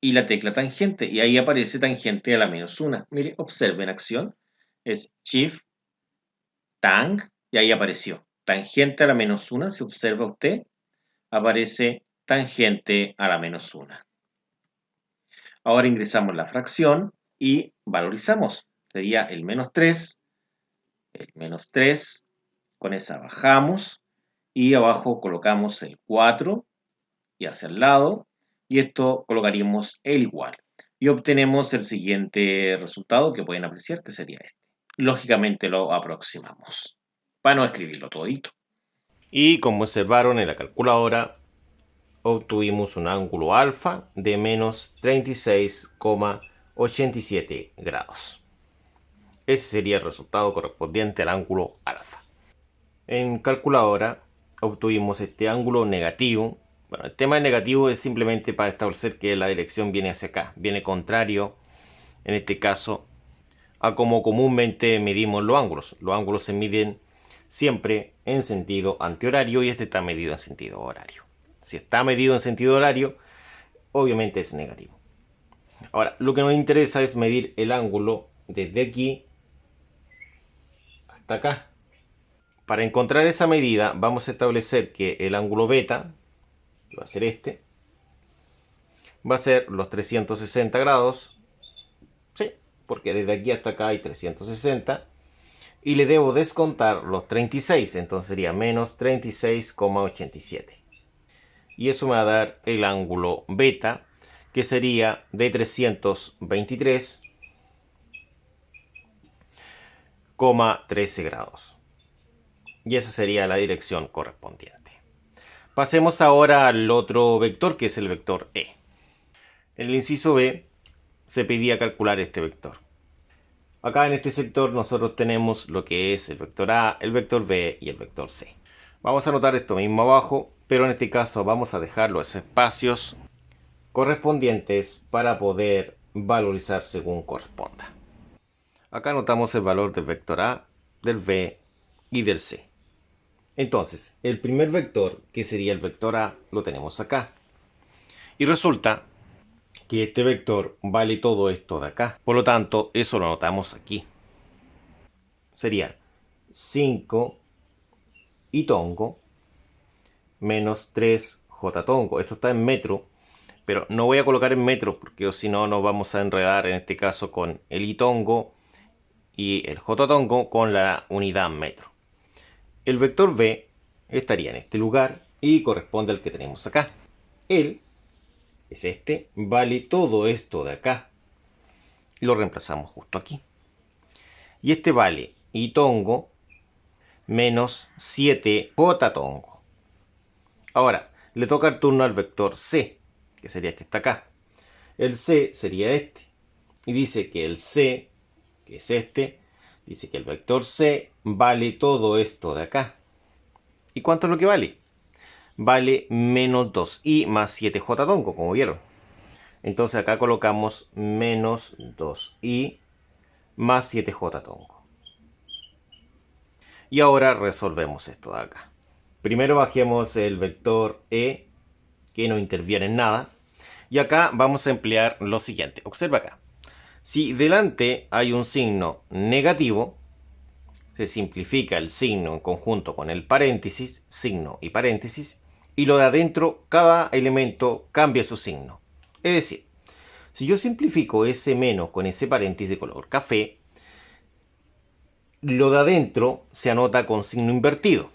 y la tecla tangente, y ahí aparece tangente a la menos 1. Mire, observe en acción, es Shift, Tang, y ahí apareció. Tangente a la menos 1, si observa usted, aparece tangente a la menos 1. Ahora ingresamos la fracción y valorizamos. Sería el menos 3, el menos 3, con esa bajamos y abajo colocamos el 4 y hacia el lado, y esto colocaríamos el igual. Y obtenemos el siguiente resultado que pueden apreciar, que sería este. Lógicamente lo aproximamos, para no escribirlo todito. Y como observaron en la calculadora, obtuvimos un ángulo alfa de menos 36,87 grados. Ese sería el resultado correspondiente al ángulo alfa. En calculadora obtuvimos este ángulo negativo. Bueno, el tema de negativo es simplemente para establecer que la dirección viene hacia acá, viene contrario, en este caso, a como comúnmente medimos los ángulos. Los ángulos se miden siempre en sentido antihorario y este está medido en sentido horario. Si está medido en sentido horario, obviamente es negativo. Ahora, lo que nos interesa es medir el ángulo desde aquí hasta acá. Para encontrar esa medida vamos a establecer que el ángulo beta, que va a ser este, va a ser los 360 grados. Sí, porque desde aquí hasta acá hay 360. Y le debo descontar los 36, entonces sería menos 36,87. Y eso me va a dar el ángulo beta, que sería de 323,13 grados. Y esa sería la dirección correspondiente. Pasemos ahora al otro vector, que es el vector E. En el inciso B se pedía calcular este vector. Acá en este sector nosotros tenemos lo que es el vector A, el vector B y el vector C. Vamos a anotar esto mismo abajo, pero en este caso vamos a dejar los espacios correspondientes para poder valorizar según corresponda. Acá anotamos el valor del vector A, del B y del C. Entonces, el primer vector, que sería el vector A, lo tenemos acá. Y resulta que este vector vale todo esto de acá. Por lo tanto, eso lo anotamos aquí. Sería 5 y tongo menos 3j tongo. Esto está en metro, pero no voy a colocar en metro porque si no nos vamos a enredar en este caso con el i tongo y el j tongo con la unidad metro. El vector b estaría en este lugar y corresponde al que tenemos acá. Él es este, vale todo esto de acá. Y lo reemplazamos justo aquí. Y este vale i tongo menos 7j tongo. Ahora, le toca el turno al vector c, que sería el que está acá. El c sería este. Y dice que el c, que es este, dice que el vector c vale todo esto de acá. ¿Y cuánto es lo que vale? Vale menos 2i más 7j tongo, como vieron. Entonces acá colocamos menos 2i más 7j tongo. Y ahora resolvemos esto de acá. Primero bajemos el vector e, que no interviene en nada. Y acá vamos a emplear lo siguiente. Observa acá. Si delante hay un signo negativo, se simplifica el signo en conjunto con el paréntesis, signo y paréntesis, y lo de adentro, cada elemento cambia su signo. Es decir, si yo simplifico ese menos con ese paréntesis de color café, lo de adentro se anota con signo invertido.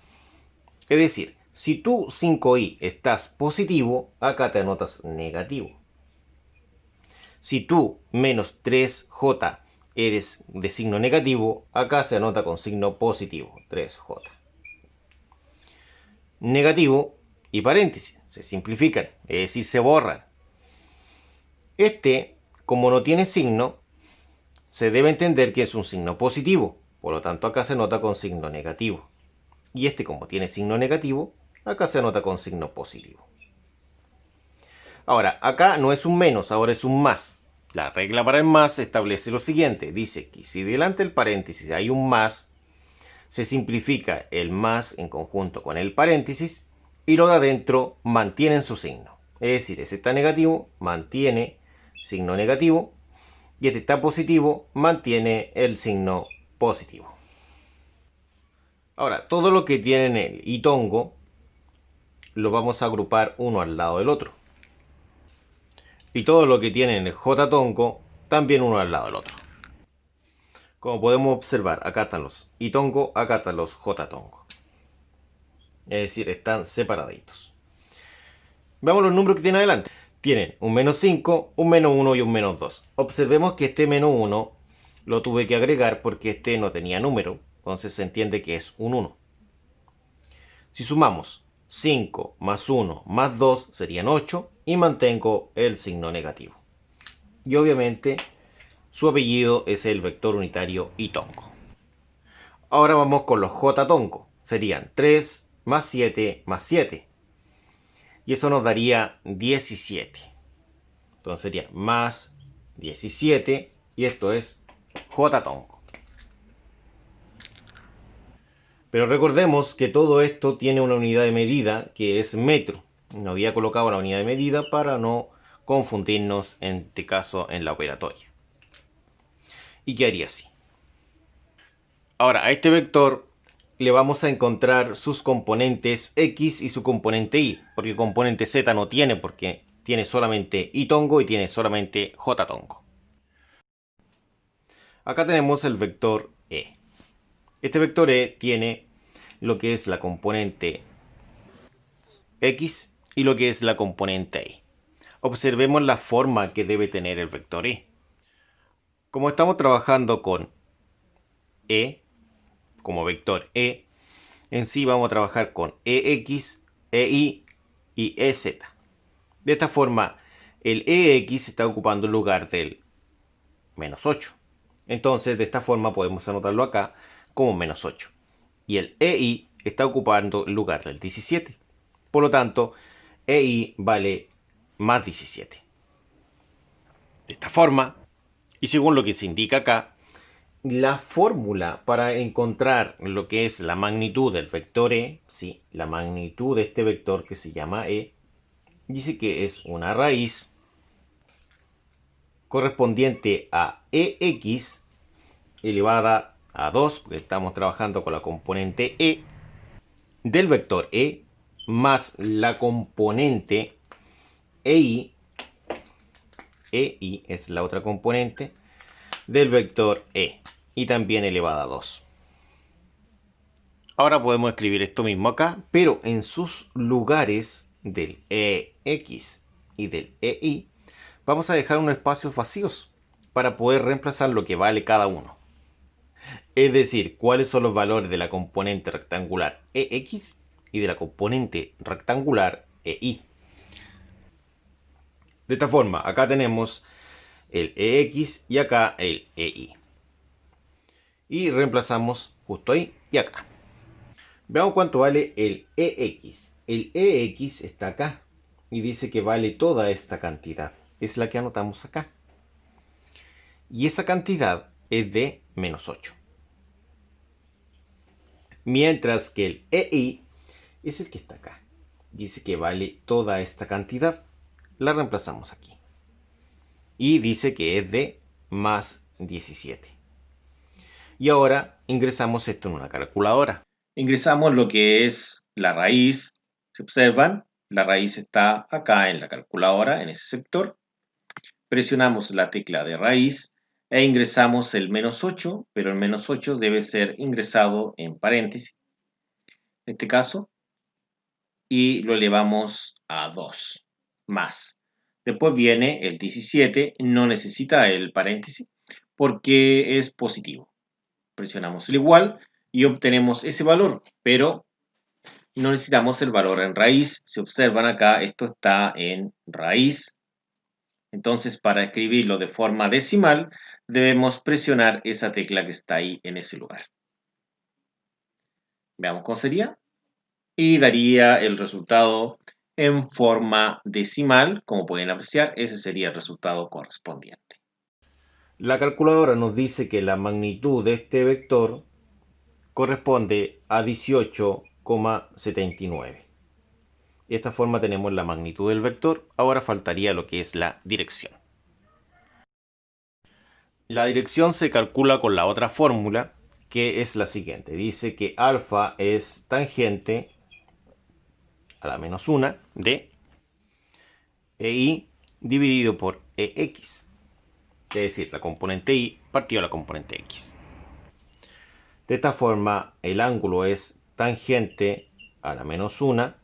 Es decir, si tú 5i estás positivo, acá te anotas negativo. Si tú menos 3j eres de signo negativo, acá se anota con signo positivo, 3j. Negativo y paréntesis se simplifican, es decir, se borran. Este, como no tiene signo, se debe entender que es un signo positivo, por lo tanto acá se anota con signo negativo. Y este, como tiene signo negativo, acá se anota con signo positivo. Ahora, acá no es un menos, ahora es un más. La regla para el más establece lo siguiente. Dice que si delante del paréntesis hay un más, se simplifica el más en conjunto con el paréntesis y lo de adentro mantienen su signo. Es decir, ese está negativo, mantiene signo negativo, y este está positivo, mantiene el signo positivo. Ahora, todo lo que tienen el i tongo lo vamos a agrupar uno al lado del otro. Y todo lo que tienen el J tongo, también uno al lado del otro. Como podemos observar, acá están los I tongo, acá están los J tongo. Es decir, están separaditos. Veamos los números que tiene adelante. Tienen un menos 5, un menos 1 y un menos 2. Observemos que este menos 1 lo tuve que agregar porque este no tenía número. Entonces se entiende que es un 1. Si sumamos 5 más 1 más 2 serían 8 y mantengo el signo negativo. Y obviamente su apellido es el vector unitario I tongo. Ahora vamos con los J tongo. Serían 3 más 7 más 7. Y eso nos daría 17. Entonces sería más 17. Y esto es J tongo. Pero recordemos que todo esto tiene una unidad de medida que es metro. No había colocado la unidad de medida para no confundirnos en este caso en la operatoria. Y quedaría así. Ahora, a este vector le vamos a encontrar sus componentes X y su componente Y. Porque el componente Z no tiene, porque tiene solamente I tongo y tiene solamente J tongo. Acá tenemos el vector E. Este vector E tiene lo que es la componente X y lo que es la componente Y. Observemos la forma que debe tener el vector E. Como estamos trabajando con E, como vector E, en sí vamos a trabajar con EX, EY y EZ. De esta forma, el EX está ocupando el lugar del menos 8. Entonces, de esta forma podemos anotarlo acá como menos 8. Y el EY está ocupando el lugar del 17. Por lo tanto, EY vale más 17. De esta forma, y según lo que se indica acá, la fórmula para encontrar lo que es la magnitud del vector E, sí, la magnitud de este vector que se llama E, dice que es una raíz correspondiente a EX elevada a 2, porque estamos trabajando con la componente E, del vector E, más la componente EY, EY es la otra componente, del vector E, y también elevada a 2. Ahora podemos escribir esto mismo acá, pero en sus lugares del EX y del EY, vamos a dejar unos espacios vacíos para poder reemplazar lo que vale cada uno. Es decir, cuáles son los valores de la componente rectangular EX y de la componente rectangular EY. De esta forma, acá tenemos el EX y acá el EY. Y reemplazamos justo ahí y acá. Veamos cuánto vale el EX. El EX está acá y dice que vale toda esta cantidad. Es la que anotamos acá. Y esa cantidad es de menos 8. Mientras que el EY es el que está acá. Dice que vale toda esta cantidad. La reemplazamos aquí. Y dice que es de más 17. Y ahora ingresamos esto en una calculadora. Ingresamos lo que es la raíz. Se observan, la raíz está acá en la calculadora, en ese sector. Presionamos la tecla de raíz e ingresamos el menos 8, pero el menos 8 debe ser ingresado en paréntesis, en este caso, y lo elevamos a 2 más. Después viene el 17, no necesita el paréntesis porque es positivo. Presionamos el igual y obtenemos ese valor, pero no necesitamos el valor en raíz. Si observan acá, esto está en raíz. Entonces, para escribirlo de forma decimal, debemos presionar esa tecla que está ahí en ese lugar. Veamos cómo sería. Y daría el resultado en forma decimal. Como pueden apreciar, ese sería el resultado correspondiente. La calculadora nos dice que la magnitud de este vector corresponde a 18,79. De esta forma tenemos la magnitud del vector. Ahora faltaría lo que es la dirección. La dirección se calcula con la otra fórmula, que es la siguiente. Dice que alfa es tangente a la menos 1 de EY dividido por EX. Es decir, la componente Y partido a la componente X. De esta forma, el ángulo es tangente a la menos 1.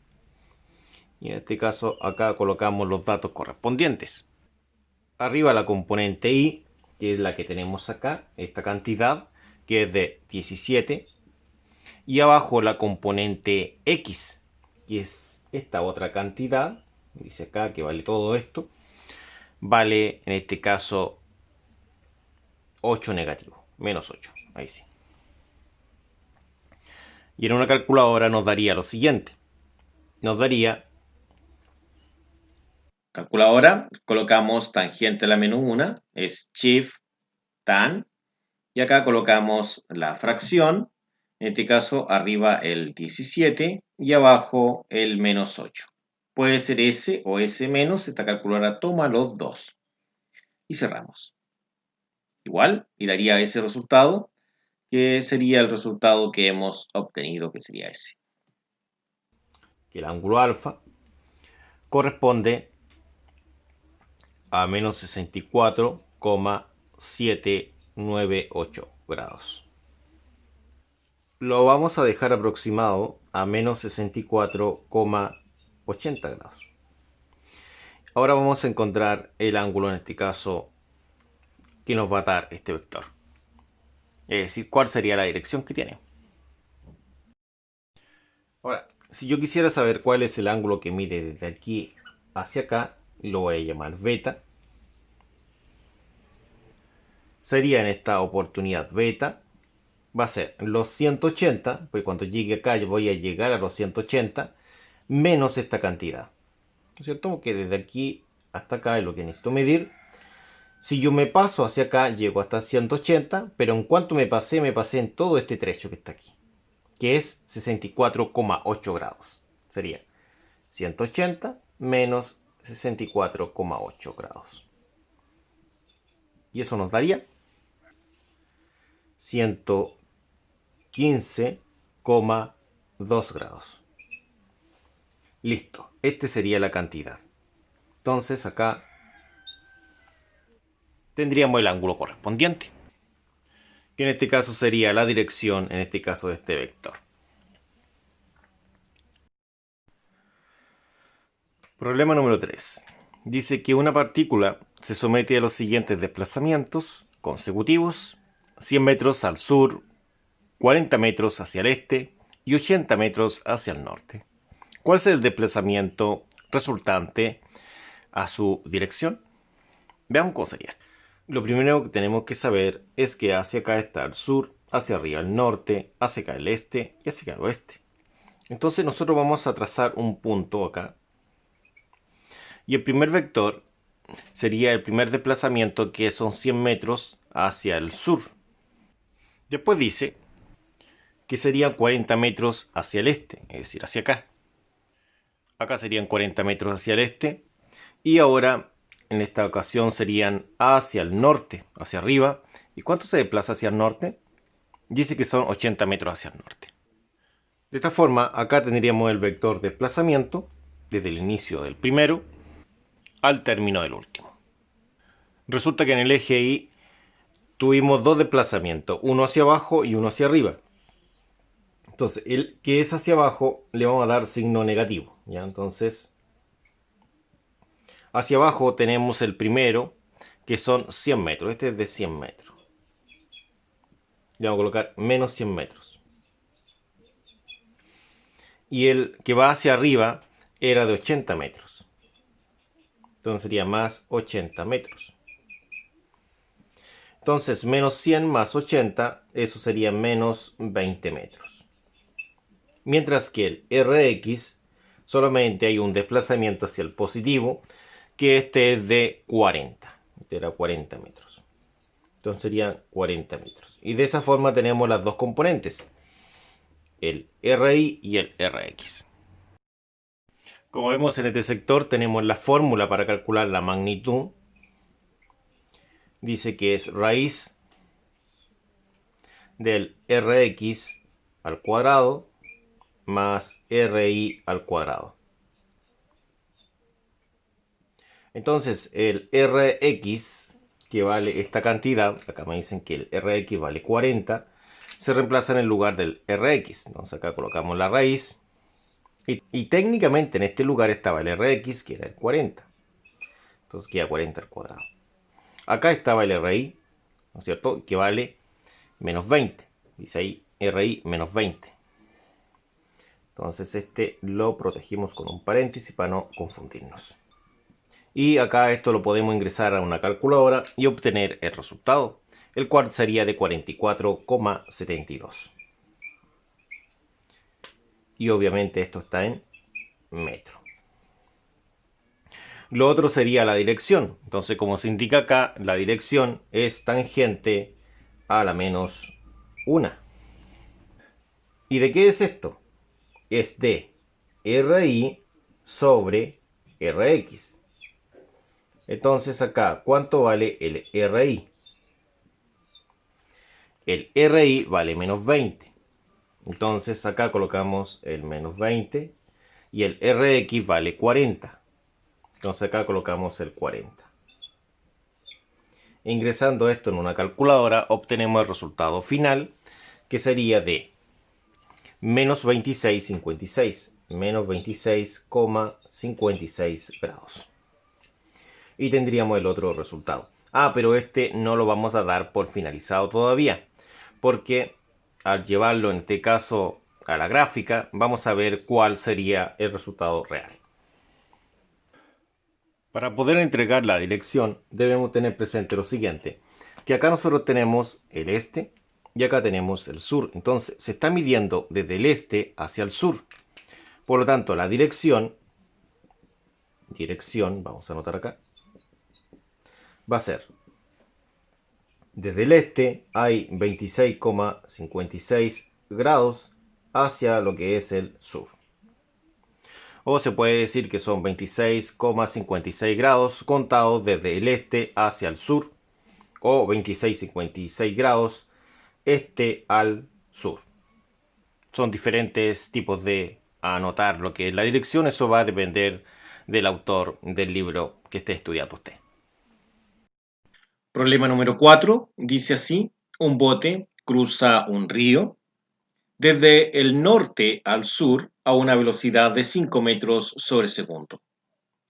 Y en este caso, acá colocamos los datos correspondientes. Arriba la componente Y, que es la que tenemos acá, esta cantidad, que es de 17. Y abajo la componente X, que es esta otra cantidad, dice acá que vale todo esto, vale en este caso 8 negativo, menos 8, ahí sí. Y en una calculadora nos daría lo siguiente, nos daría... Calculadora, colocamos tangente a la menos 1, es shift tan, y acá colocamos la fracción, en este caso arriba el 17 y abajo el menos 8. Puede ser S o S menos, esta calculadora toma los dos. Y cerramos. Igual, y daría ese resultado, que sería el resultado que hemos obtenido, que sería ese. Que el ángulo alfa corresponde a menos 64,798 grados. Lo vamos a dejar aproximado a menos 64,80 grados. Ahora vamos a encontrar el ángulo, en este caso, que nos va a dar este vector. Es decir, cuál sería la dirección que tiene. Ahora, si yo quisiera saber cuál es el ángulo que mide desde aquí hacia acá, lo voy a llamar beta. Sería en esta oportunidad beta. Va a ser los 180, pues cuando llegue acá yo voy a llegar a los 180, menos esta cantidad. ¿No es cierto? Que desde aquí hasta acá es lo que necesito medir. Si yo me paso hacia acá, llego hasta 180, pero en cuanto me pasé en todo este trecho que está aquí, que es 64,8 grados. Sería 180 menos 64,8 grados. Y eso nos daría 115,2 grados. Listo, este sería la cantidad. Entonces acá tendríamos el ángulo correspondiente, que en este caso sería la dirección, en este caso de este vector. Problema número 3. Dice que una partícula se somete a los siguientes desplazamientos consecutivos: 100 metros al sur, 40 metros hacia el este y 80 metros hacia el norte. ¿Cuál es el desplazamiento resultante a su dirección? Veamos cómo sería esto. Lo primero que tenemos que saber es que hacia acá está el sur, hacia arriba el norte, hacia acá el este y hacia acá el oeste. Entonces nosotros vamos a trazar un punto acá. Y el primer vector sería el primer desplazamiento, que son 100 metros hacia el sur. Después dice que serían 40 metros hacia el este, es decir, hacia acá. Acá serían 40 metros hacia el este. Y ahora, en esta ocasión, serían hacia el norte, hacia arriba. ¿Y cuánto se desplaza hacia el norte? Dice que son 80 metros hacia el norte. De esta forma, acá tendríamos el vector desplazamiento desde el inicio del primero al término del último. Resulta que en el eje Y tuvimos dos desplazamientos, uno hacia abajo y uno hacia arriba. Entonces, el que es hacia abajo le vamos a dar signo negativo, ¿ya? Entonces, hacia abajo tenemos el primero, que son 100 metros. Este es de 100 metros. Le vamos a colocar menos 100 metros. Y el que va hacia arriba era de 80 metros. Entonces sería más 80 metros. Entonces, menos 100 más 80, eso sería menos 20 metros. Mientras que el Rx solamente hay un desplazamiento hacia el positivo, que este es de 40. Este era 40 metros. Entonces serían 40 metros. Y de esa forma tenemos las dos componentes, el Ri y el Rx. Como vemos en este sector tenemos la fórmula para calcular la magnitud. Dice que es raíz del Rx al cuadrado más Ri al cuadrado. Entonces el Rx, que vale esta cantidad, acá me dicen que el Rx vale 40, se reemplaza en el lugar del Rx. Entonces acá colocamos la raíz. Y técnicamente en este lugar estaba el Rx, que era el 40. Entonces queda 40 al cuadrado. Acá estaba el RI, ¿no es cierto? Que vale menos 20. Dice ahí RI menos 20. Entonces este lo protegimos con un paréntesis para no confundirnos. Y acá esto lo podemos ingresar a una calculadora y obtener el resultado, el cual sería de 44,72. Y obviamente esto está en metro. Lo otro sería la dirección. Entonces, como se indica acá, la dirección es tangente a la menos 1. ¿Y de qué es esto? Es de RI sobre RX. Entonces acá, ¿cuánto vale el RI? El RI vale menos 20. Entonces acá colocamos el menos 20 y el RX vale 40. Entonces acá colocamos el 40. Ingresando esto en una calculadora obtenemos el resultado final, que sería de menos 26,56. Menos 26,56 grados. Y tendríamos el otro resultado. Pero este no lo vamos a dar por finalizado todavía, porque al llevarlo en este caso a la gráfica, vamos a ver cuál sería el resultado real. Para poder entregar la dirección debemos tener presente lo siguiente, que acá nosotros tenemos el este y acá tenemos el sur. Entonces se está midiendo desde el este hacia el sur. Por lo tanto, la dirección, vamos a anotar acá, va a ser, desde el este hay 26,56 grados hacia lo que es el sur. O se puede decir que son 26,56 grados contados desde el este hacia el sur. O 26,56 grados este al sur. Son diferentes tipos de anotar lo que es la dirección. Eso va a depender del autor del libro que esté estudiando usted. Problema número 4 dice así: un bote cruza un río desde el norte al sur a una velocidad de 5 metros sobre segundo,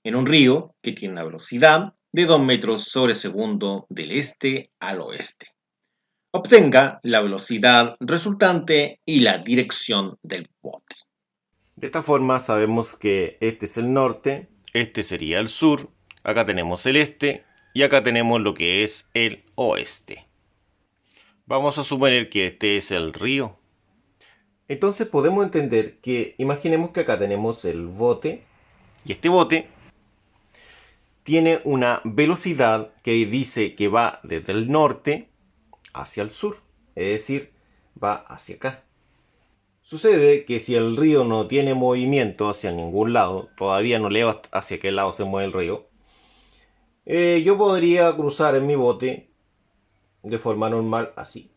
en un río que tiene una velocidad de 2 metros sobre segundo del este al oeste. Obtenga la velocidad resultante y la dirección del bote. De esta forma sabemos que este es el norte, este sería el sur, acá tenemos el este y acá tenemos lo que es el oeste. Vamos a suponer que este es el río. Entonces podemos entender que, imaginemos que acá tenemos el bote y este bote tiene una velocidad que dice que va desde el norte hacia el sur, es decir, va hacia acá. Sucede que si el río no tiene movimiento hacia ningún lado, todavía no leo hacia qué lado se mueve el río, yo podría cruzar en mi bote de forma normal así,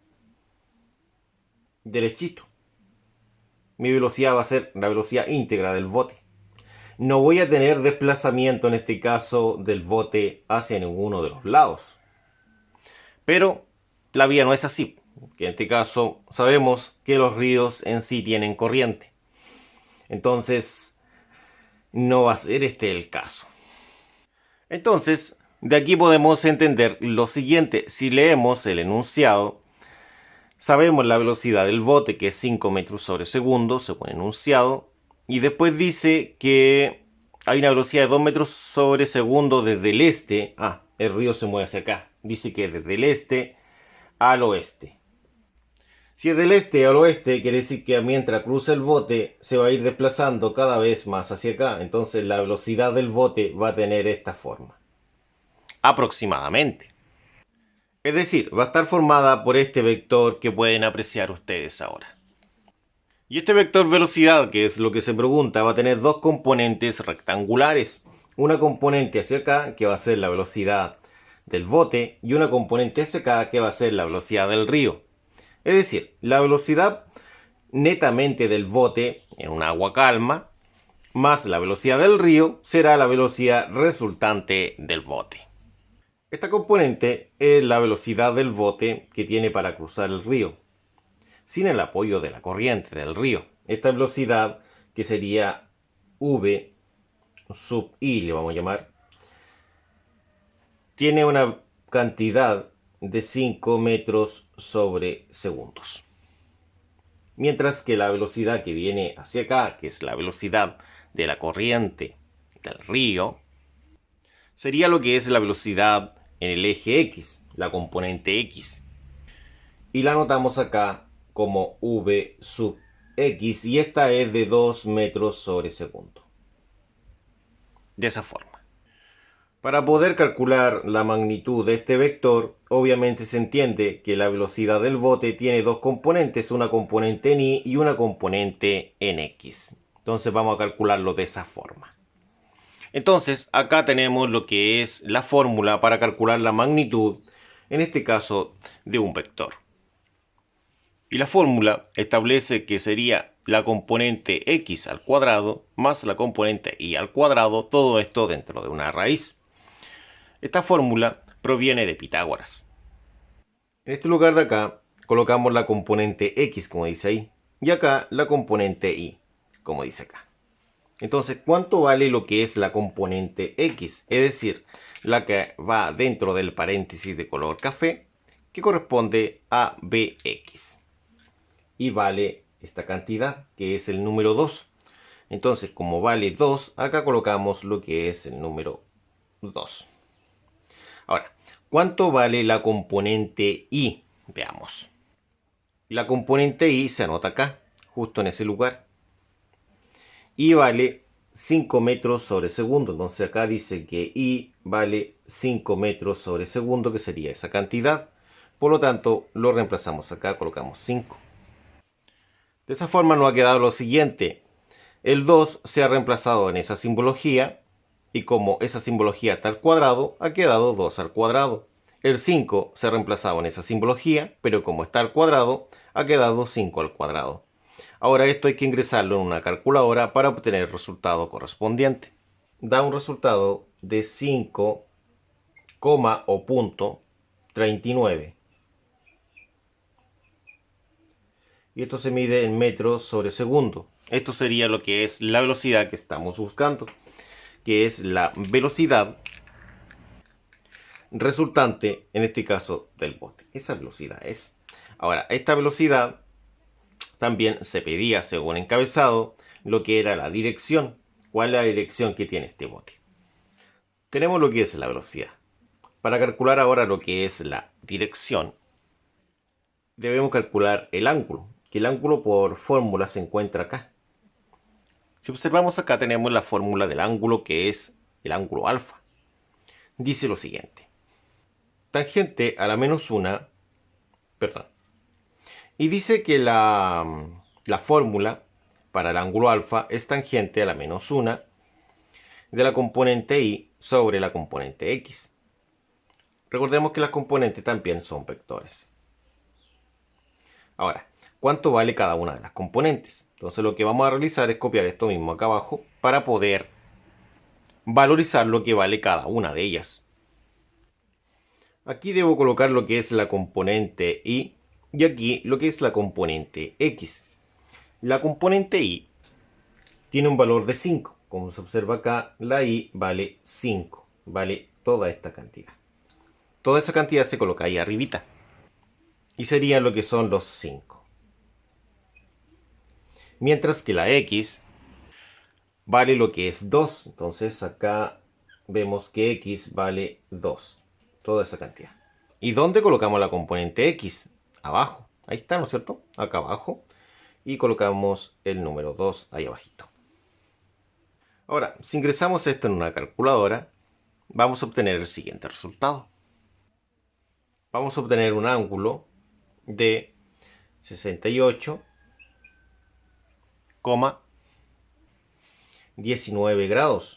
derechito. Mi velocidad va a ser la velocidad íntegra del bote. No voy a tener desplazamiento en este caso del bote hacia ninguno de los lados. Pero la vía no es así, que en este caso sabemos que los ríos en sí tienen corriente. Entonces no va a ser este el caso. Entonces, de aquí podemos entender lo siguiente. Si leemos el enunciado, sabemos la velocidad del bote, que es 5 metros sobre segundo, según enunciado. Y después dice que hay una velocidad de 2 metros sobre segundo desde el este. El río se mueve hacia acá. Dice que desde el este al oeste. Si es del este al oeste, quiere decir que mientras cruza el bote se va a ir desplazando cada vez más hacia acá. Entonces la velocidad del bote va a tener esta forma. Aproximadamente. Es decir, va a estar formada por este vector que pueden apreciar ustedes ahora. Y este vector velocidad, que es lo que se pregunta, va a tener dos componentes rectangulares. Una componente hacia acá, que va a ser la velocidad del bote, y una componente hacia acá, que va a ser la velocidad del río. Es decir, la velocidad netamente del bote en un agua calma, más la velocidad del río será la velocidad resultante del bote. Esta componente es la velocidad del bote que tiene para cruzar el río, sin el apoyo de la corriente del río. Esta velocidad, que sería V sub I, le vamos a llamar, tiene una cantidad de 5 metros sobre segundos. Mientras que la velocidad que viene hacia acá, que es la velocidad de la corriente del río, sería lo que es la velocidad en el eje X, la componente X. Y la anotamos acá como V sub X, y esta es de 2 metros sobre segundo. De esa forma. Para poder calcular la magnitud de este vector, obviamente se entiende que la velocidad del bote tiene dos componentes, una componente en Y y una componente en X. Entonces vamos a calcularlo de esa forma. Entonces acá tenemos lo que es la fórmula para calcular la magnitud, en este caso de un vector. Y la fórmula establece que sería la componente x al cuadrado más la componente y al cuadrado, todo esto dentro de una raíz. Esta fórmula proviene de Pitágoras. En este lugar de acá colocamos la componente x, como dice ahí, y acá la componente y, como dice acá. Entonces, ¿cuánto vale lo que es la componente x? Es decir, la que va dentro del paréntesis de color café, que corresponde a bx. Y vale esta cantidad, que es el número 2. Entonces, como vale 2, acá colocamos lo que es el número 2. Ahora, ¿cuánto vale la componente y? Veamos. La componente y se anota acá, justo en ese lugar. Y vale 5 metros sobre segundo. Entonces acá dice que y vale 5 metros sobre segundo, que sería esa cantidad. Por lo tanto, lo reemplazamos acá, colocamos 5. De esa forma nos ha quedado lo siguiente. El 2 se ha reemplazado en esa simbología, y como esa simbología está al cuadrado, ha quedado 2 al cuadrado. El 5 se ha reemplazado en esa simbología, pero como está al cuadrado, ha quedado 5 al cuadrado. Ahora esto hay que ingresarlo en una calculadora para obtener el resultado correspondiente. Da un resultado de 5, o punto 39. Y esto se mide en metros sobre segundo. Esto sería lo que es la velocidad que estamos buscando, que es la velocidad resultante, en este caso, del bote. Esa velocidad es. Ahora, esta velocidad también se pedía, según encabezado, lo que era la dirección. ¿Cuál es la dirección que tiene este bote? Tenemos lo que es la velocidad. Para calcular ahora lo que es la dirección, debemos calcular el ángulo, que el ángulo por fórmula se encuentra acá. Si observamos acá tenemos la fórmula del ángulo, que es el ángulo alfa. Dice lo siguiente. Tangente a la menos 1, perdón. Y dice que la fórmula para el ángulo alfa es tangente a la menos 1 de la componente y sobre la componente x. Recordemos que las componentes también son vectores. Ahora, ¿cuánto vale cada una de las componentes? Entonces lo que vamos a realizar es copiar esto mismo acá abajo para poder valorizar lo que vale cada una de ellas. Aquí debo colocar lo que es la componente y aquí lo que es la componente x. La componente y tiene un valor de 5. Como se observa acá, la y vale 5. Vale toda esta cantidad. Toda esa cantidad se coloca ahí arribita. Y serían lo que son los 5. Mientras que la x vale lo que es 2. Entonces acá vemos que x vale 2. Toda esa cantidad. ¿Y dónde colocamos la componente x? Abajo. Ahí está, ¿no es cierto? Acá abajo. Y colocamos el número 2 ahí abajito. Ahora, si ingresamos esto en una calculadora, vamos a obtener el siguiente resultado. Vamos a obtener un ángulo de 68,19 grados.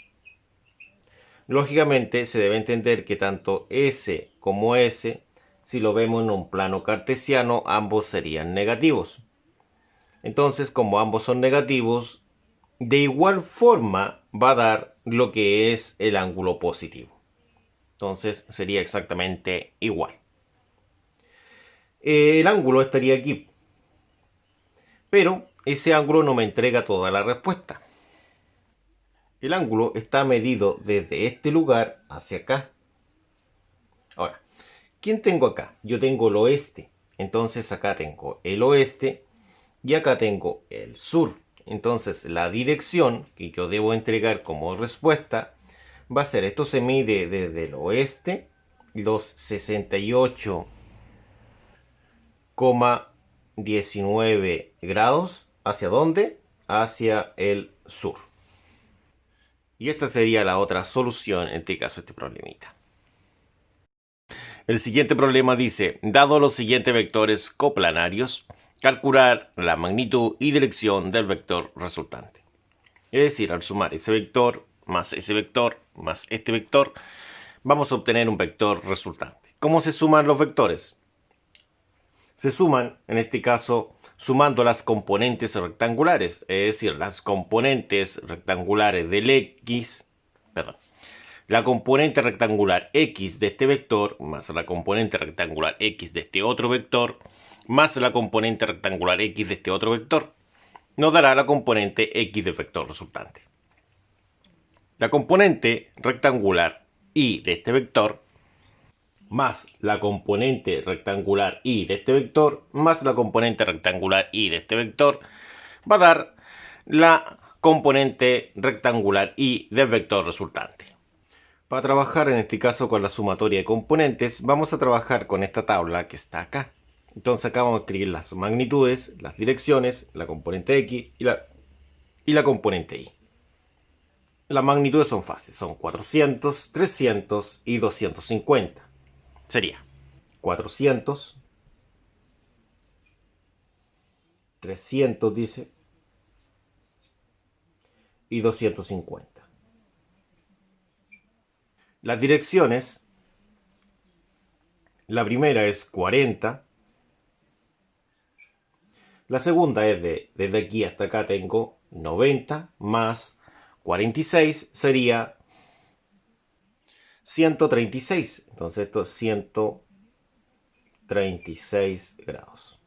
Lógicamente se debe entender que tanto S como S, si lo vemos en un plano cartesiano, ambos serían negativos. Entonces, como ambos son negativos, de igual forma va a dar lo que es el ángulo positivo. Entonces sería exactamente igual. El ángulo estaría aquí, pero ese ángulo no me entrega toda la respuesta. El ángulo está medido desde este lugar hacia acá. Ahora, ¿quién tengo acá? Yo tengo el oeste. Entonces acá tengo el oeste y acá tengo el sur. Entonces la dirección que yo debo entregar como respuesta va a ser, esto se mide desde el oeste, los 68,19 grados. ¿Hacia dónde? Hacia el sur. Y esta sería la otra solución en este caso, este problemita. El siguiente problema dice, dado los siguientes vectores coplanarios, calcular la magnitud y dirección del vector resultante. Es decir, al sumar ese vector más este vector, vamos a obtener un vector resultante. ¿Cómo se suman los vectores? Se suman, en este caso, sumando las componentes rectangulares, es decir, las componentes rectangulares del x, perdón, la componente rectangular x de este vector más la componente rectangular x de este otro vector más la componente rectangular x de este otro vector nos dará la componente x del vector resultante. La componente rectangular y de este vector más la componente rectangular y de este vector más la componente rectangular y de este vector va a dar la componente rectangular y del vector resultante. Para trabajar en este caso con la sumatoria de componentes, vamos a trabajar con esta tabla que está acá. Entonces acá vamos a escribir las magnitudes, las direcciones, la componente X y la componente Y. Las magnitudes son fáciles, son 400, 300 y 250. Sería 400, 300 dice, y 250. Las direcciones, la primera es 40, la segunda es desde aquí hasta acá tengo 90 más 46 sería 136. Entonces esto es 136 grados.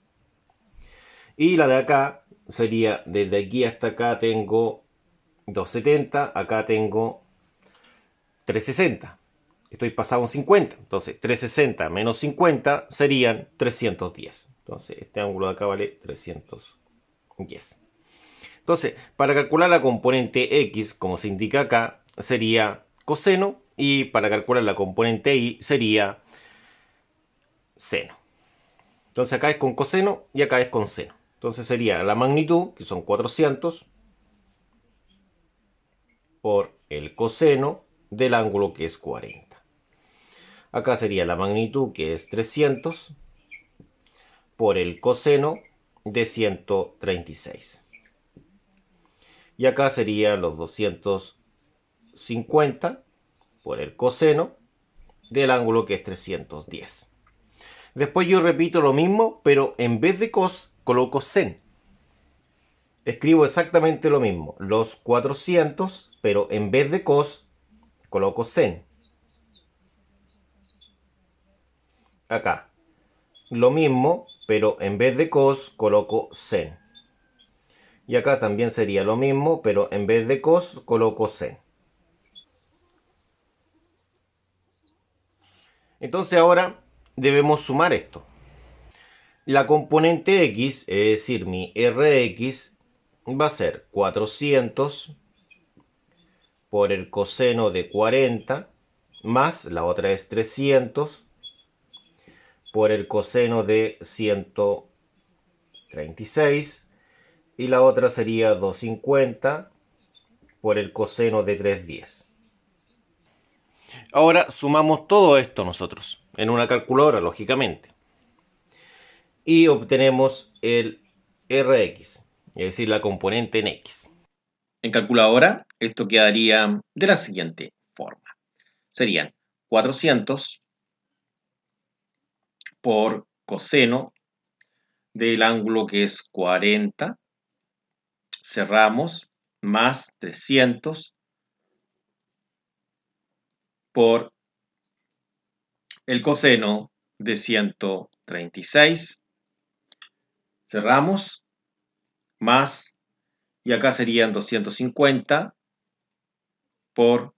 Y la de acá sería desde aquí hasta acá tengo 270, acá tengo 360. Estoy pasado en 50. Entonces 360 menos 50 serían 310. Entonces este ángulo de acá vale 310. Entonces, para calcular la componente X, como se indica acá, sería coseno. Y para calcular la componente Y sería seno. Entonces acá es con coseno y acá es con seno. Entonces sería la magnitud, que son 400, por el coseno del ángulo, que es 40. Acá sería la magnitud, que es 300, por el coseno de 136. Y acá serían los 250 por el coseno del ángulo, que es 310. Después yo repito lo mismo, pero en vez de cos coloco sen. Escribo exactamente lo mismo, los 400, pero en vez de cos coloco sen. Acá lo mismo, pero en vez de cos coloco sen. Y acá también sería lo mismo, pero en vez de cos coloco sen. Entonces ahora debemos sumar esto. La componente X, es decir, mi Rx, va a ser 400 por el coseno de 40, más la otra es 300 por el coseno de 136 y la otra sería 250 por el coseno de 310. Ahora sumamos todo esto nosotros en una calculadora, lógicamente, y obtenemos el Rx, es decir, la componente en X. En calculadora, esto quedaría de la siguiente forma. Serían 400 por coseno del ángulo, que es 40. Cerramos, más 300 por el coseno de 136. Cerramos, más, y acá serían 250 por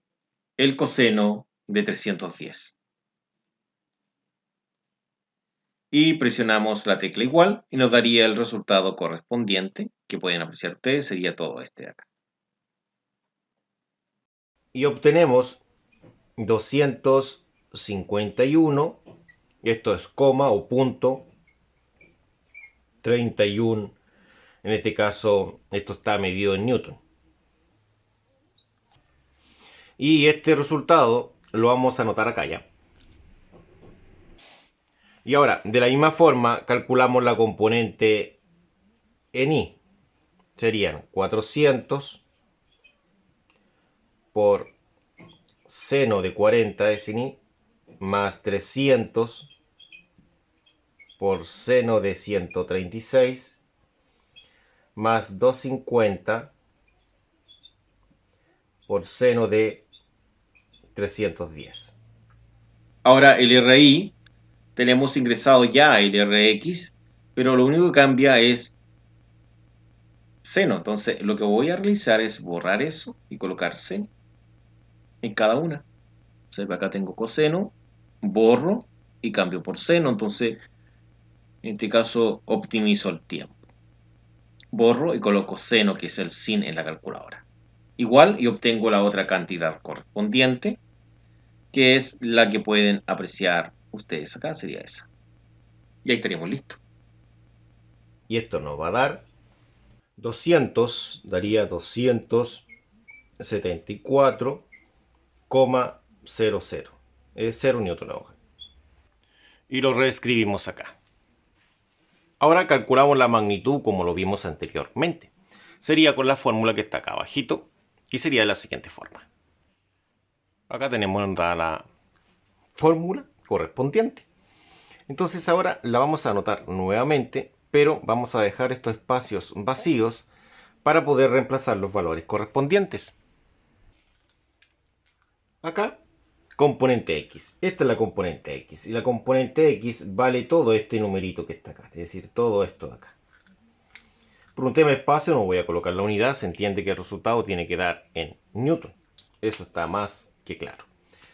el coseno de 310. Y presionamos la tecla igual y nos daría el resultado correspondiente, que pueden apreciar ustedes, sería todo este de acá. Y obtenemos 251, esto es coma o punto, 31, en este caso esto está medido en newton. Y este resultado lo vamos a anotar acá ya. Y ahora, de la misma forma, calculamos la componente en I. Serían 400 por seno de 40 de sin I más 300 por seno de 136 más 250 por seno de 310. Ahora el RI, tenemos ingresado ya el RX, pero lo único que cambia es seno. Entonces lo que voy a realizar es borrar eso y colocar seno en cada una. Observa, acá tengo coseno, borro y cambio por seno. Entonces, en este caso, optimizo el tiempo. Borro y coloco seno, que es el sin en la calculadora. Igual, y obtengo la otra cantidad correspondiente, que es la que pueden apreciar ustedes acá, sería esa. Y ahí estaríamos listos. Y esto nos va a dar 200, daría 274,00. Es 0 newton la hoja. Y lo reescribimos acá. Ahora calculamos la magnitud como lo vimos anteriormente. Sería con la fórmula que está acá abajito y sería de la siguiente forma. Acá tenemos la fórmula correspondiente. Entonces ahora la vamos a anotar nuevamente, pero vamos a dejar estos espacios vacíos para poder reemplazar los valores correspondientes. Acá, componente X. Esta es la componente X. Y la componente X vale todo este numerito que está acá, es decir, todo esto de acá. Por un tema de espacio no voy a colocar la unidad, se entiende que el resultado tiene que dar en newton. Eso está más que claro.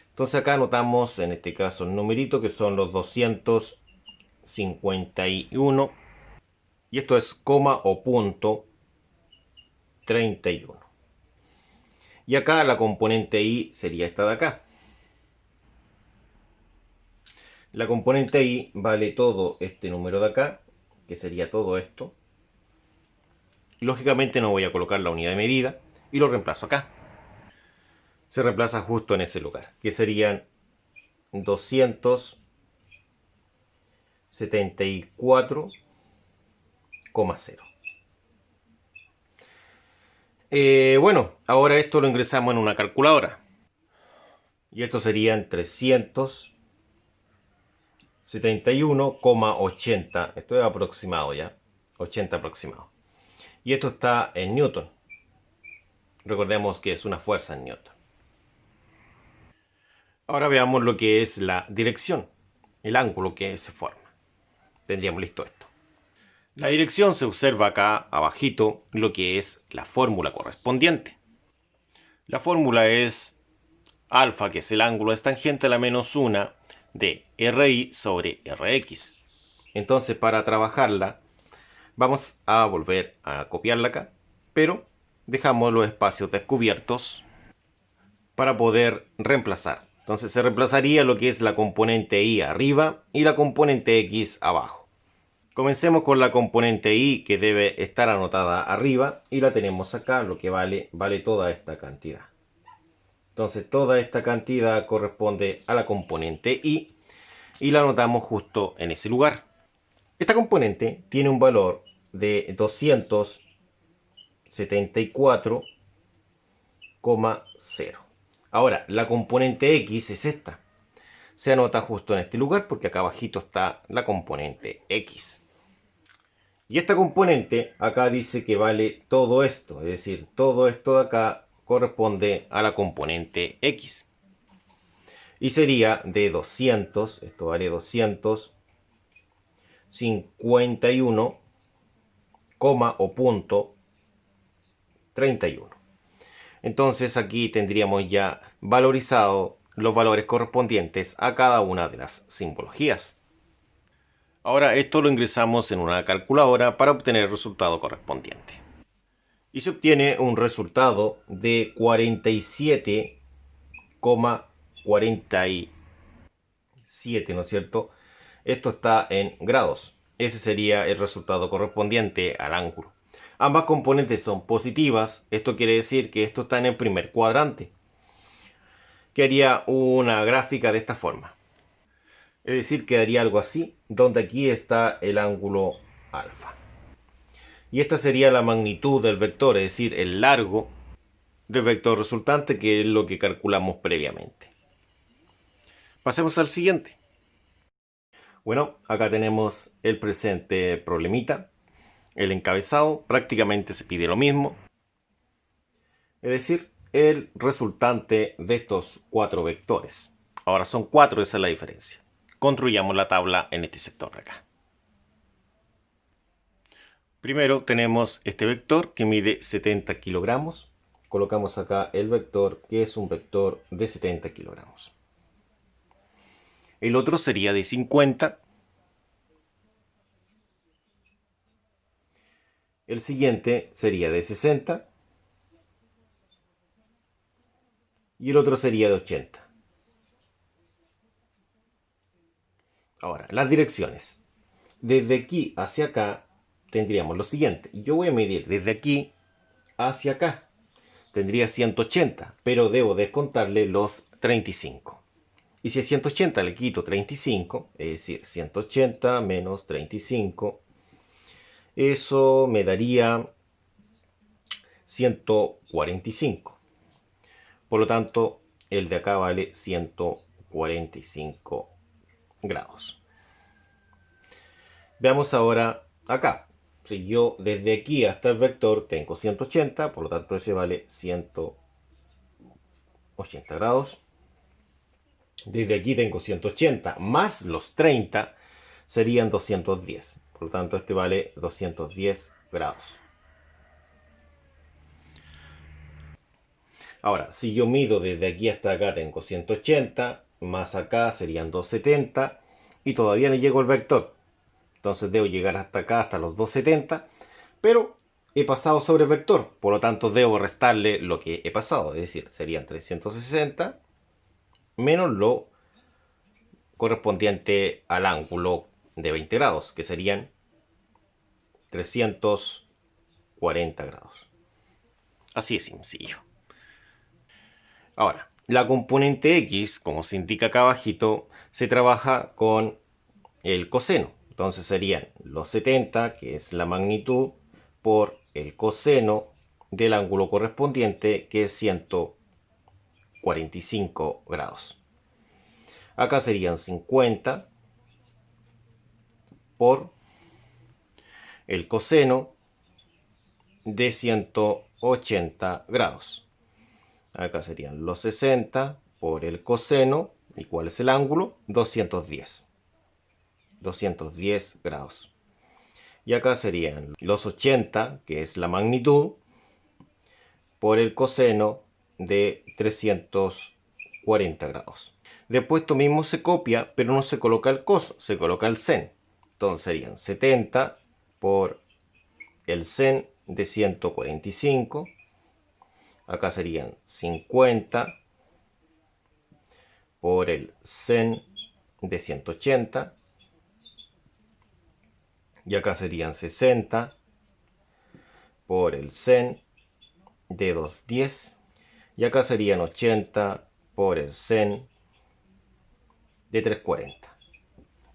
Entonces acá anotamos en este caso el numerito que son los 251. Y esto es coma o punto 31. Y acá la componente I sería esta de acá. La componente I vale todo este número de acá, que sería todo esto. Lógicamente no voy a colocar la unidad de medida y lo reemplazo acá. Se reemplaza justo en ese lugar, que serían 274,0. Bueno, ahora esto lo ingresamos en una calculadora. Y esto serían 371,80. Esto es aproximado ya. 80 aproximado. Y esto está en newton. Recordemos que es una fuerza en newton. Ahora veamos lo que es la dirección. El ángulo que se forma. Tendríamos listo esto. La dirección se observa acá abajito lo que es la fórmula correspondiente. La fórmula es alfa, que es el ángulo es tangente a la menos 1 de RI sobre RX. Entonces, para trabajarla, vamos a volver a copiarla acá, pero dejamos los espacios descubiertos para poder reemplazar. Entonces se reemplazaría lo que es la componente I arriba y la componente X abajo. Comencemos con la componente I, que debe estar anotada arriba, y la tenemos acá, lo que vale toda esta cantidad. Entonces toda esta cantidad corresponde a la componente I y la anotamos justo en ese lugar. Esta componente tiene un valor de 274,0. Ahora, la componente X es esta. Se anota justo en este lugar porque acá abajito está la componente X. Y esta componente acá dice que vale todo esto, es decir, todo esto de acá corresponde a la componente X. Y sería de 200, esto vale 251, o punto 31. Entonces aquí tendríamos ya valorizado los valores correspondientes a cada una de las simbologías. Ahora esto lo ingresamos en una calculadora para obtener el resultado correspondiente. Y se obtiene un resultado de 47,47, ¿no es cierto? Esto está en grados. Ese sería el resultado correspondiente al ángulo. Ambas componentes son positivas. Esto quiere decir que esto está en el primer cuadrante, que haría una gráfica de esta forma. Es decir, quedaría algo así, donde aquí está el ángulo alfa. Y esta sería la magnitud del vector, es decir, el largo del vector resultante, que es lo que calculamos previamente. Pasemos al siguiente. Bueno, acá tenemos el presente problemita. El encabezado prácticamente se pide lo mismo. Es decir, el resultante de estos 4 vectores. Ahora son 4, esa es la diferencia. Construyamos la tabla en este sector de acá. Primero tenemos este vector que mide 70 kilogramos. Colocamos acá el vector que es un vector de 70 kilogramos. El otro sería de 50. El siguiente sería de 60. Y el otro sería de 80. Ahora, las direcciones. Desde aquí hacia acá tendríamos lo siguiente. Yo voy a medir desde aquí hacia acá. Tendría 180, pero debo descontarle los 35. Y si a 180 le quito 35, es decir, 180 menos 35, eso me daría 145. Por lo tanto, el de acá vale 145 grados. Veamos ahora acá. Si yo desde aquí hasta el vector tengo 180, por lo tanto ese vale 180 grados. Desde aquí tengo 180 más los 30 serían 210. Por lo tanto este vale 210 grados. Ahora, si yo mido desde aquí hasta acá tengo 180, más acá serían 270 y todavía no llego al vector. Entonces debo llegar hasta acá, hasta los 270, pero he pasado sobre el vector, por lo tanto debo restarle lo que he pasado, es decir, serían 360 menos lo correspondiente al ángulo de 20 grados, que serían 340 grados. Así es sencillo. Ahora, la componente X, como se indica acá abajito, se trabaja con el coseno. Entonces serían los 70, que es la magnitud, por el coseno del ángulo correspondiente, que es 145 grados. Acá serían 50 por el coseno de 180 grados. Acá serían los 60 por el coseno. ¿Y cuál es el ángulo? 210. 210 grados. Y acá serían los 80, que es la magnitud, por el coseno de 340 grados. Después esto mismo se copia, pero no se coloca el cos, se coloca el sen. Entonces serían 70 por el sen de 145. Acá serían 50 por el sen de 180. Y acá serían 60 por el sen de 210. Y acá serían 80 por el sen de 340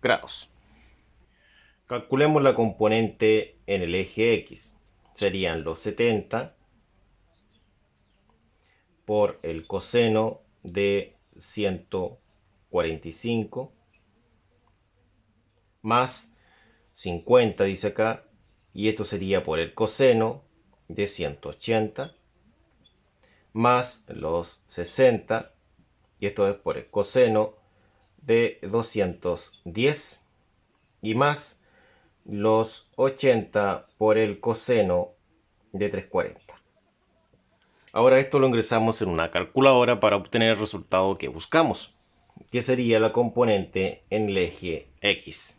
grados. Calculemos la componente en el eje X. Serían los 70 por el coseno de 145 más 50, dice acá, y esto sería por el coseno de 180 más los 60, y esto es por el coseno de 210 y más los 80 por el coseno de 340. Ahora esto lo ingresamos en una calculadora para obtener el resultado que buscamos, que sería la componente en el eje X.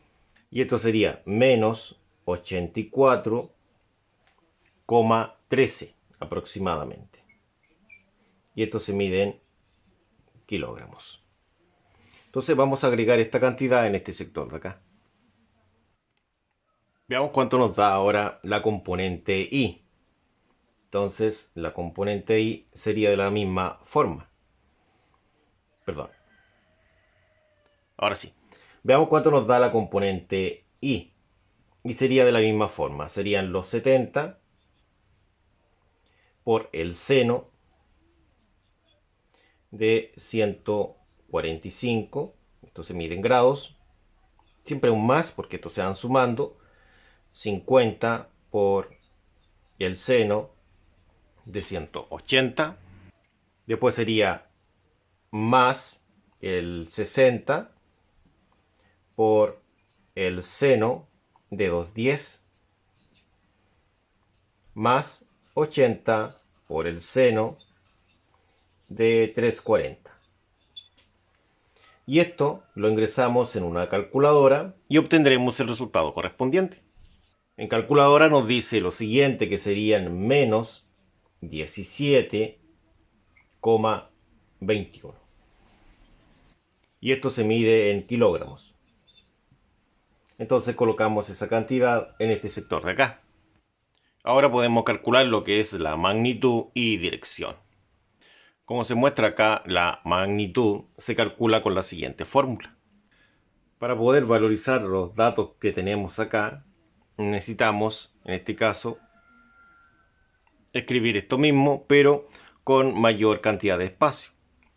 Y esto sería menos 84,13 aproximadamente. Y esto se mide en kilogramos. Entonces vamos a agregar esta cantidad en este sector de acá. Veamos cuánto nos da ahora la componente Y. Entonces la componente Y sería de la misma forma. Perdón. Ahora sí. Veamos cuánto nos da la componente Y. Y sería de la misma forma. Serían los 70 por el seno de 145. Esto se mide en grados. Siempre un más porque estos se van sumando. 50 por el seno de 180. Después sería más el 60 por el seno de 210 más 80 por el seno de 340. Y esto lo ingresamos en una calculadora y obtendremos el resultado correspondiente. En calculadora nos dice lo siguiente, que serían menos 17,21. Y esto se mide en kilogramos. Entonces colocamos esa cantidad en este sector de acá. Ahora podemos calcular lo que es la magnitud y dirección. Como se muestra acá, la magnitud se calcula con la siguiente fórmula. Para poder valorizar los datos que tenemos acá, necesitamos, en este caso, escribir esto mismo, pero con mayor cantidad de espacio,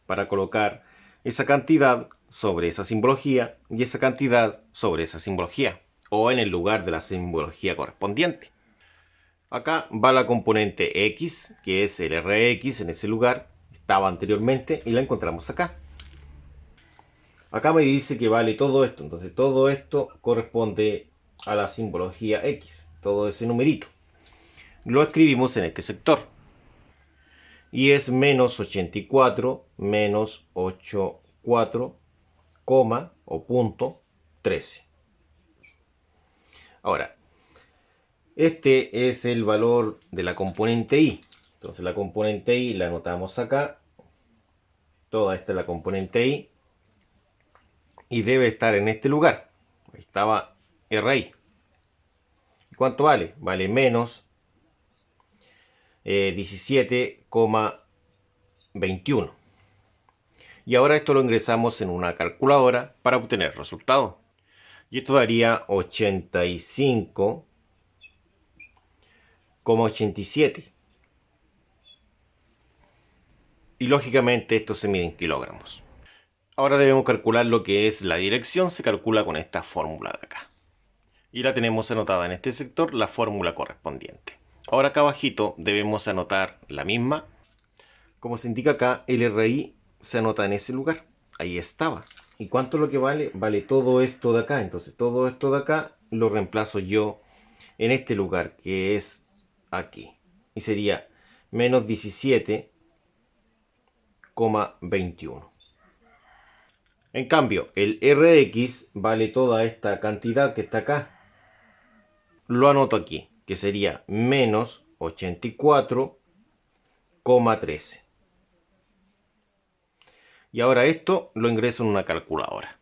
para colocar esa cantidad sobre esa simbología y esa cantidad sobre esa simbología, o en el lugar de la simbología correspondiente. Acá va la componente X, que es el Rx en ese lugar, estaba anteriormente y la encontramos acá. Acá me dice que vale todo esto, entonces todo esto corresponde a la simbología X, todo ese numerito. Lo escribimos en este sector. Y es menos 84 menos 84, coma o punto 13. Ahora, este es el valor de la componente Y. Entonces la componente Y la anotamos acá. Toda esta es la componente Y. Y debe estar en este lugar. Ahí estaba RI. ¿Cuánto vale? Vale menos 17,21. Y ahora esto lo ingresamos en una calculadora para obtener el resultado. Y esto daría 85,87. Y lógicamente esto se mide en kilogramos. Ahora debemos calcular lo que es la dirección. Se calcula con esta fórmula de acá. Y la tenemos anotada en este sector, la fórmula correspondiente. Ahora acá abajito debemos anotar la misma. Como se indica acá, el RI se anota en ese lugar. Ahí estaba. ¿Y cuánto es lo que vale? Vale todo esto de acá. Entonces todo esto de acá lo reemplazo yo en este lugar, que es aquí. Y sería menos 17,21. En cambio, el Rx vale toda esta cantidad que está acá. Lo anoto aquí, que sería menos 84,13. Y ahora esto lo ingreso en una calculadora.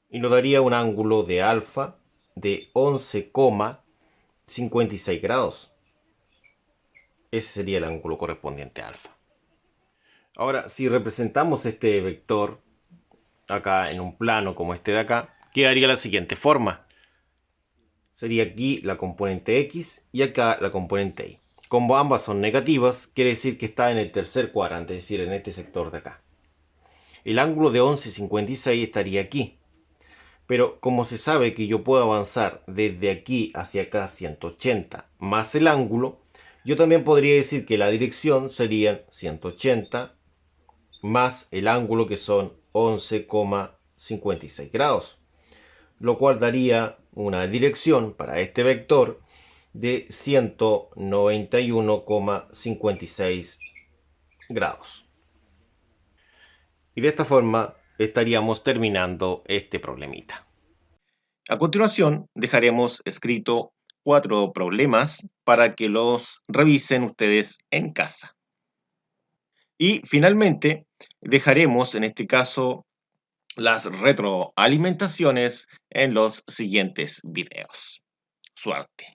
Y nos daría un ángulo de alfa de 11,56 grados. Ese sería el ángulo correspondiente a alfa. Ahora, si representamos este vector acá en un plano como este de acá, quedaría la siguiente forma. Sería aquí la componente X y acá la componente Y. Como ambas son negativas, quiere decir que está en el tercer cuadrante, es decir, en este sector de acá. El ángulo de 11,56 estaría aquí. Pero como se sabe que yo puedo avanzar desde aquí hacia acá 180 más el ángulo, yo también podría decir que la dirección serían 180 más el ángulo, que son 11,56 grados, lo cual daría una dirección para este vector de 191,56 grados. Y de esta forma estaríamos terminando este problemita. A continuación, dejaremos escrito 4 problemas para que los revisen ustedes en casa. Y finalmente, dejaremos en este caso las retroalimentaciones en los siguientes videos. Suerte.